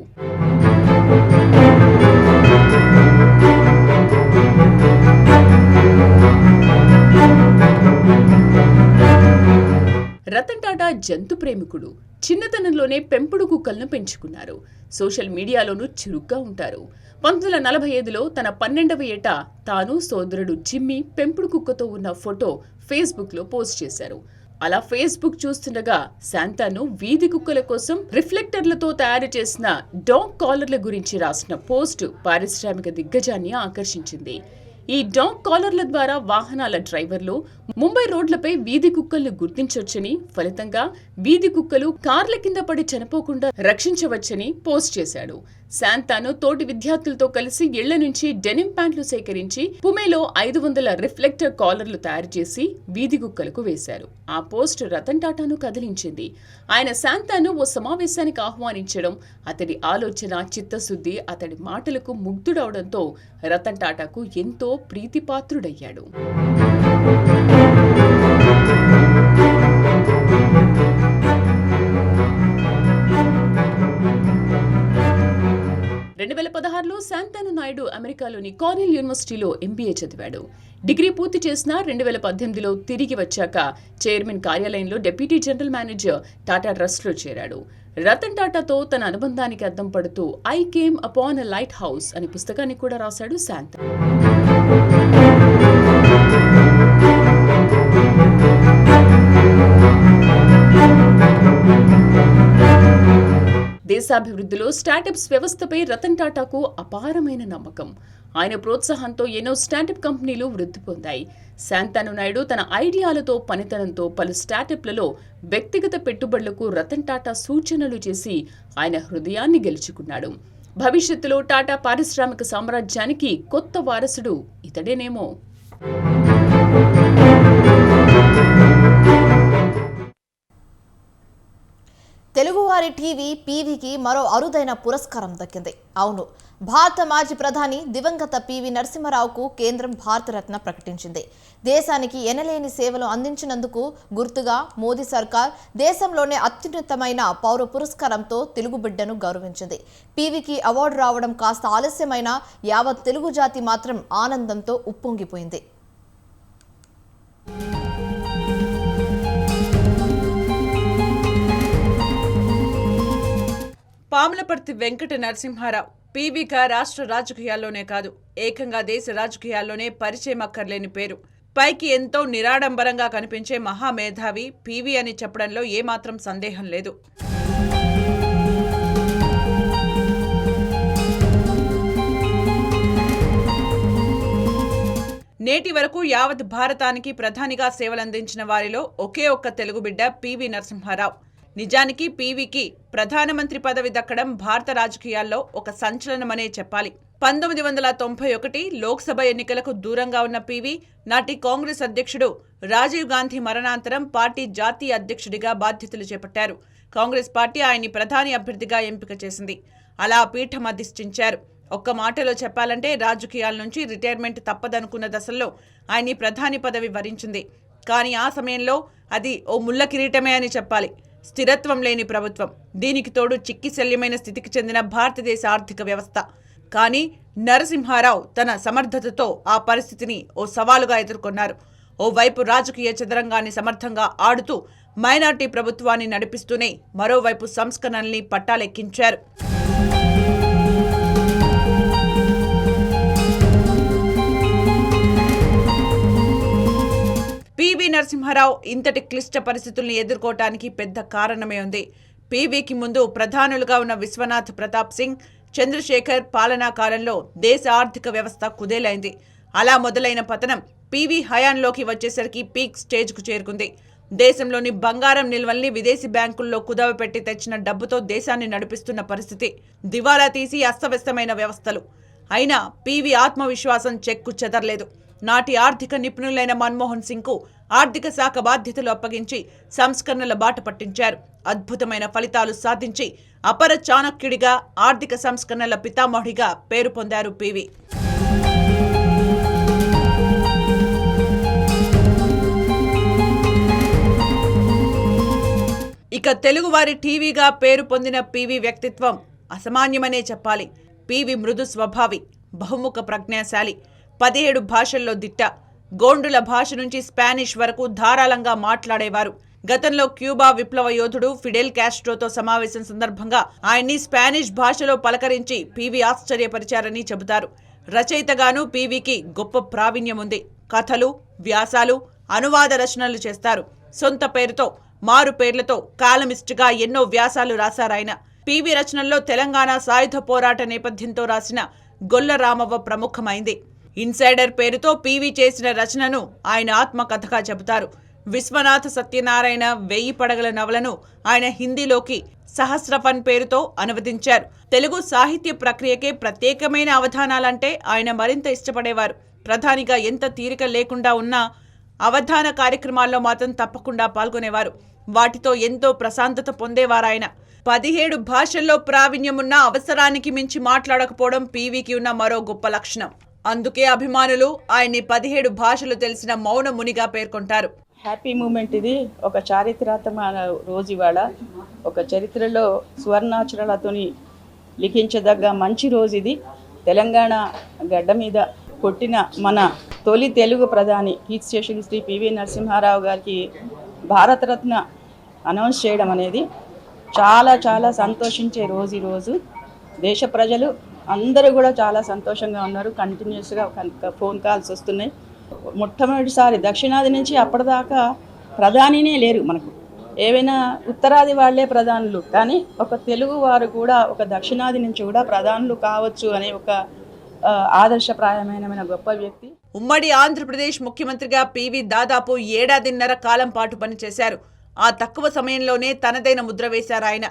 S13: Ratan Tata జంతు ప్రేమికుడు. చిన్నతనంలోనే పెంపుడు కుక్కలను పెంచుకున్నారు. సోషల్ మీడియాలోనూ చురుగ్గా ఉంటారు. 1945లో తన 12వ ఏట తాను, సోదరుడు జిమ్మీ పెంపుడు కుక్కతో ఉన్న ఫోటో ఫేస్బుక్లో పోస్ట్ చేశారు. అలా ఫేస్బుక్ చూస్తుండగా శాంతాను వీధి కుక్కల కోసం రిఫ్లెక్టర్లతో తయారు చేసిన డాగ్ కాలర్ల గురించి రాసిన పోస్టు పారిశ్రామిక దిగ్గజాన్ని ఆకర్షించింది. ఈ డాగ్ కాలర్ల ద్వారా వాహనాల డ్రైవర్లు ముంబై రోడ్లపై వీధి కుక్కలను గుర్తించవచ్చని, ఫలితంగా వీధి కుక్కలు కార్ల కింద పడి చనిపోకుండా రక్షించవచ్చని పోస్ట్ చేశాడు. శాంతాను తోటి విద్యార్థులతో కలిసి ఇళ్ల నుంచి డెనిమ్ ప్యాంట్లు సేకరించి పుమేలో 500 రిఫ్లెక్టర్ కాలర్లు తయారు చేసి వీధి కుక్కలకు వేశారు. ఆ పోస్ట్ రతన్ టాటాను కదిలించింది. ఆయన శాంతాను ఓ సమావేశానికి ఆహ్వానించడం, అతడి ఆలోచన, చిత్తశుద్ధి, అతడి మాటలకు ముగ్ధుడవడంతో రతన్ టాటాకు ఎంతో ప్రీతిపాత్రుడయ్యాడు. లో శాంతాను నాయుడు అమెరికాలోని కార్నెల్ యూనివర్సిటీలో ఎంబీఏ చదివాడు. డిగ్రీ పూర్తి చేసిన 2018లో తిరిగి వచ్చాక చైర్మన్ కార్యాలయంలో డిప్యూటీ జనరల్ మేనేజర్ టాటా ట్రస్ట్లో చేరాడు. రతన్ టాటాతో తన అనుబంధానికి అద్దం పడుతూ I came upon a light house అనే పుస్తకాన్ని కూడా రాశాడు శాంతాను. దేశాభివృద్ధిలో స్టార్టప్స్ వ్యవస్థపై రతన్ టాటాకు అపారమైన నమ్మకం. ఆయన ప్రోత్సాహంతో ఎన్నో స్టార్టప్ కంపెనీలు వృద్ధి పొందాయి. శాంతాను నాయుడు తన ఐడియాలతో, పనితనంతో పలు స్టార్టప్లలో వ్యక్తిగత పెట్టుబడులకు రతన్ టాటా సూచనలు చేసి ఆయన హృదయాన్ని గెలుచుకున్నాడు. భవిష్యత్తులో టాటా పారిశ్రామిక సామ్రాజ్యానికి కొత్త వారసుడు ఇతడేనేమో.
S1: తెలుగువారి టీవీ పీవీకి మరో అరుదైన పురస్కారం దక్కింది. అవును, భారత మాజీ ప్రధాని దివంగత పివి నరసింహారావుకు కేంద్రం భారతరత్న ప్రకటించింది. దేశానికి ఎనలేని సేవలు అందించినందుకు గుర్తుగా మోదీ సర్కార్ దేశంలోనే అత్యున్నతమైన పౌర పురస్కారంతో తెలుగు బిడ్డను గౌరవించింది. పీవీకి అవార్డు రావడం కాస్త ఆలస్యమైన యావత్ తెలుగు జాతి మాత్రం ఆనందంతో ఉప్పొంగిపోయింది.
S14: పాములపర్తి వెంకట నరసింహారావు పీవీగా రాష్ట్ర రాజకీయాల్లోనే కాదు, ఏకంగా దేశ రాజకీయాల్లోనే పరిచయం అక్కర్లేని పేరు. పైకి ఎంతో నిరాడంబరంగా కనిపించే మహామేధావి పీవీ అని చెప్పడంలో ఏమాత్రం సందేహం లేదు. నేటి వరకు యావత్ భారతానికి ప్రధానిగా సేవలందించిన వారిలో ఒకే ఒక్క తెలుగు బిడ్డ పివి నరసింహారావు. నిజానికి పీవీకి ప్రధానమంత్రి పదవి దక్కడం భారత రాజకీయాల్లో ఒక సంచలనమనే చెప్పాలి. 1991 లోక్సభ ఎన్నికలకు దూరంగా ఉన్న పీవీ నాటి కాంగ్రెస్ అధ్యక్షుడు రాజీవ్ గాంధీ మరణాంతరం పార్టీ జాతీయ అధ్యక్షుడిగా బాధ్యతలు చేపట్టారు. కాంగ్రెస్ పార్టీ ఆయన్ని ప్రధాని అభ్యర్థిగా ఎంపిక చేసింది. అలా పీఠం అధిష్ఠించారు. ఒక్క మాటలో చెప్పాలంటే రాజకీయాల నుంచి రిటైర్మెంట్ తప్పదనుకున్న దశల్లో ఆయన్ని ప్రధాని పదవి వరించింది. కానీ ఆ సమయంలో అది ఓ ముళ్ళ కిరీటమే అని చెప్పాలి. స్థిరత్వం లేని ప్రభుత్వం, దీనికి తోడు చిక్కిశల్యమైన స్థితికి చెందిన భారతదేశ ఆర్థిక వ్యవస్థ. కానీ నరసింహారావు తన సమర్థతతో ఆ పరిస్థితిని ఓ సవాలుగా ఎదుర్కొన్నారు. ఓవైపు రాజకీయ చదరంగాన్ని సమర్థంగా ఆడుతూ మైనార్టీ ప్రభుత్వాన్ని నడిపిస్తూనే మరోవైపు సంస్కరణల్ని పట్టాలెక్కించారు. పివి నరసింహారావు ఇంతటి క్లిష్ట పరిస్థితుల్ని ఎదుర్కోవటానికి పెద్ద కారణమే ఉంది. పీవీకి ముందు ప్రధానులుగా ఉన్న విశ్వనాథ్ ప్రతాప్ సింగ్, చంద్రశేఖర్ పాలనా కాలంలో దేశ ఆర్థిక వ్యవస్థ కుదేలైంది. అలా మొదలైన పతనం పీవీ హయాంలోకి వచ్చేసరికి పీక్ స్టేజ్కు చేరుకుంది. దేశంలోని బంగారం నిల్వల్ని విదేశీ బ్యాంకుల్లో కుదవపెట్టి తెచ్చిన డబ్బుతో దేశాన్ని నడిపిస్తున్న పరిస్థితి. దివాలా తీసి అస్తవ్యస్తమైన వ్యవస్థలు. అయినా పీవీ ఆత్మవిశ్వాసం చెక్కు చెదరలేదు. నాటి ఆర్థిక నిపుణులైన మన్మోహన్ సింగ్కు ఆర్థిక శాఖ బాధ్యతలు అప్పగించి సంస్కరణల బాట పట్టించారు. అద్భుతమైన ఫలితాలు సాధించి అపర చాణక్యుడిగా, ఆర్థిక సంస్కరణల పితామహుడిగా పేరు పొందారు పీవీ. ఇక తెలుగువారి టీవీగా పేరు పొందిన పీవీ వ్యక్తిత్వం అసామాన్యమనే చెప్పాలి. పీవీ మృదు స్వభావి, బహుముఖ ప్రజ్ఞాశాలి, 17 భాషల్లో దిట్ట. గోండుల భాష నుంచి స్పానిష్ వరకు ధారాళంగా మాట్లాడేవారు. గతంలో క్యూబా విప్లవ యోధుడు ఫిడెల్ కాస్ట్రోతో సమావేశం సందర్భంగా ఆయన్ని స్పానిష్ భాషలో పలకరించి పీవీ ఆశ్చర్యపరిచారని చెబుతారు. రచయితగాను పీవీకి గొప్ప ప్రావీణ్యం ఉంది. కథలు, వ్యాసాలు, అనువాద రచనలు చేస్తారు. సొంత పేరుతో, మారు పేర్లతో కాలమిస్ట్గా ఎన్నో వ్యాసాలు రాశారాయన. పీవీ రచనల్లో తెలంగాణ సాయుధ పోరాట నేపథ్యంతో రాసిన గొల్ల రామవ్వ ప్రముఖమైంది. ఇన్సైడర్ పేరుతో పీవీ చేసిన రచనను ఆయన ఆత్మకథగా చెబుతారు. విశ్వనాథ సత్యనారాయణ 1000 పడగల నవలను ఆయన హిందీలోకి సహస్రఫన్ పేరుతో అనువదించారు. తెలుగు సాహిత్య ప్రక్రియకే ప్రత్యేకమైన అవధానాలంటే ఆయన మరింత ఇష్టపడేవారు. ప్రధానిగా ఎంత తీరిక లేకుండా ఉన్నా అవధాన కార్యక్రమాల్లో మాత్రం తప్పకుండా పాల్గొనేవారు. వాటితో ఎంతో ప్రశాంతత పొందేవారాయన. 17 భాషల్లో ప్రావీణ్యమున్న అవసరానికి మించి మాట్లాడకపోవడం పీవీకి ఉన్న మరో గొప్ప లక్షణం. అందుకే అభిమానులు ఆయన్ని 17 భాషలు తెలిసిన మౌన మునిగా పేర్కొంటారు.
S15: హ్యాపీ మూమెంట్ ఇది. ఒక చారిత్రాత్మక రోజు ఇవాళ. ఒక చరిత్రలో సువర్ణాక్షరాలతోని లిఖించదగ్గ మంచి రోజు ఇది. తెలంగాణ గడ్డ మీద కొట్టిన మన తొలి తెలుగు ప్రధాని కీర్తి శేషులు శ్రీ పివి నరసింహారావు గారికి భారతరత్న అనౌన్స్ చేయడం అనేది చాలా చాలా సంతోషించే రోజు ఈరోజు. దేశ ప్రజలు అందరూ కూడా చాలా సంతోషంగా ఉన్నారు. కంటిన్యూస్గా ఫోన్ కాల్స్ వస్తున్నాయి. మొట్టమొదటిసారి దక్షిణాది నుంచి అప్పటిదాకా ప్రధానినే లేరు మనకు. ఏవైనా ఉత్తరాది వాళ్లే ప్రధానులు, కానీ ఒక తెలుగు వారు కూడా ఒక దక్షిణాది నుంచి కూడా ప్రధానులు కావచ్చు అనే ఒక ఆదర్శప్రాయమైన గొప్ప వ్యక్తి.
S14: ఉమ్మడి ఆంధ్రప్రదేశ్ ముఖ్యమంత్రిగా పీవీ దాదాపు 1.5 ఏళ్ల కాలం పాటు పనిచేశారు. ఆ తక్కువ సమయంలోనే తనదైన ముద్ర వేశారు ఆయన.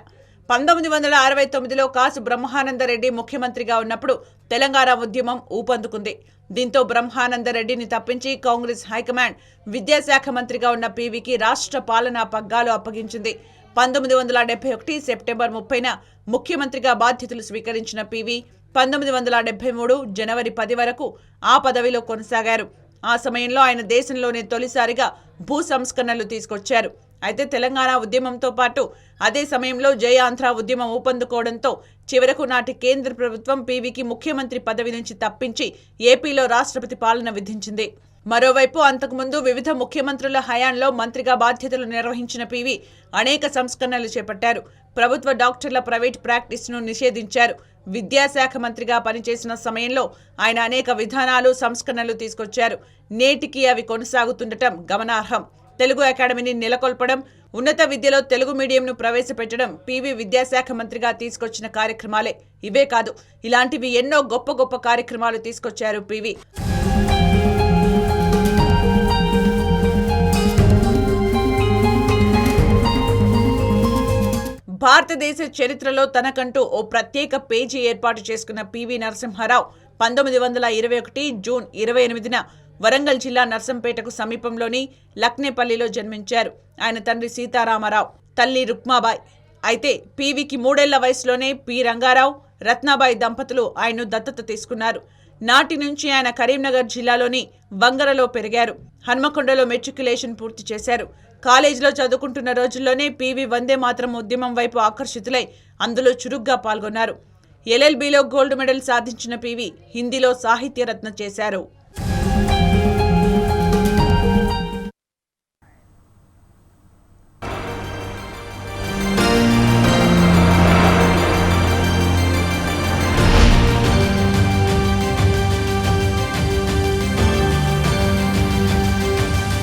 S14: 1969లో కాసు బ్రహ్మానందరెడ్డి ముఖ్యమంత్రిగా ఉన్నప్పుడు తెలంగాణ ఉద్యమం ఊపందుకుంది. దీంతో బ్రహ్మానందరెడ్డిని తప్పించి కాంగ్రెస్ హైకమాండ్ విద్యాశాఖ మంత్రిగా ఉన్న పీవీకి రాష్ట్ర పాలనా పగ్గాలు అప్పగించింది. 1971 సెప్టెంబర్ 30న ముఖ్యమంత్రిగా బాధ్యతలు స్వీకరించిన పీవీ 1973 జనవరి 10 వరకు ఆ పదవిలో కొనసాగారు. ఆ సమయంలో ఆయన దేశంలోనే తొలిసారిగా భూ సంస్కరణలు తీసుకొచ్చారు. అయితే తెలంగాణ ఉద్యమంతో పాటు అదే సమయంలో జై ఆంధ్ర ఉద్యమం ఊపందుకోవడంతో చివరకు నాటి కేంద్ర ప్రభుత్వం పీవీకి ముఖ్యమంత్రి పదవి నుంచి తప్పించి ఏపీలో రాష్ట్రపతి పాలన విధించింది. మరోవైపు అంతకుముందు వివిధ ముఖ్యమంత్రుల హయాంలో మంత్రిగా బాధ్యతలు నిర్వహించిన పీవీ అనేక సంస్కరణలు చేపట్టారు. ప్రభుత్వ డాక్టర్ల ప్రైవేట్ ప్రాక్టీస్ను నిషేధించారు. విద్యాశాఖ మంత్రిగా పనిచేసిన సమయంలో ఆయన అనేక విధానాలు, సంస్కరణలు తీసుకొచ్చారు. నేటికి అవి కొనసాగుతుండటం గమనార్హం. తెలుగు అకాడమీని నెలకొల్పడం, ఉన్నత విద్యలో తెలుగు మీడియంను ప్రవేశపెట్టడం పీవీ విద్యాశాఖ మంత్రిగా తీసుకొచ్చిన కార్యక్రమాలే. ఇవే కాదు, ఇలాంటివి ఎన్నో గొప్ప గొప్ప కార్యక్రమాలు తీసుకొచ్చారు పీవీ. భారతదేశ చరిత్రలో తనకంటూ ఓ ప్రత్యేక పేజీ ఏర్పాటు చేసుకున్న పీవీ నరసింహారావు 1921 జూన్ 28న వరంగల్ జిల్లా నర్సంపేటకు సమీపంలోని లక్నేపల్లిలో జన్మించారు. ఆయన తండ్రి సీతారామరావు, తల్లి రుక్మాబాయ్. అయితే పీవీకి 3 ఏళ్ల వయసులోనే పి రంగారావు, రత్నాబాయి దంపతులు ఆయన్ను దత్తత తీసుకున్నారు. నాటి నుంచి ఆయన కరీంనగర్ జిల్లాలోని వంగరలో పెరిగారు. హన్మకొండలో మెట్రికులేషన్ పూర్తి చేశారు. కాలేజీలో చదువుకుంటున్న రోజుల్లోనే పీవీ వందే మాతరం ఉద్యమం వైపు ఆకర్షితులై అందులో చురుగ్గా పాల్గొన్నారు. LLBలో గోల్డ్ మెడల్ సాధించిన పీవీ హిందీలో సాహిత్య రత్న చేశారు.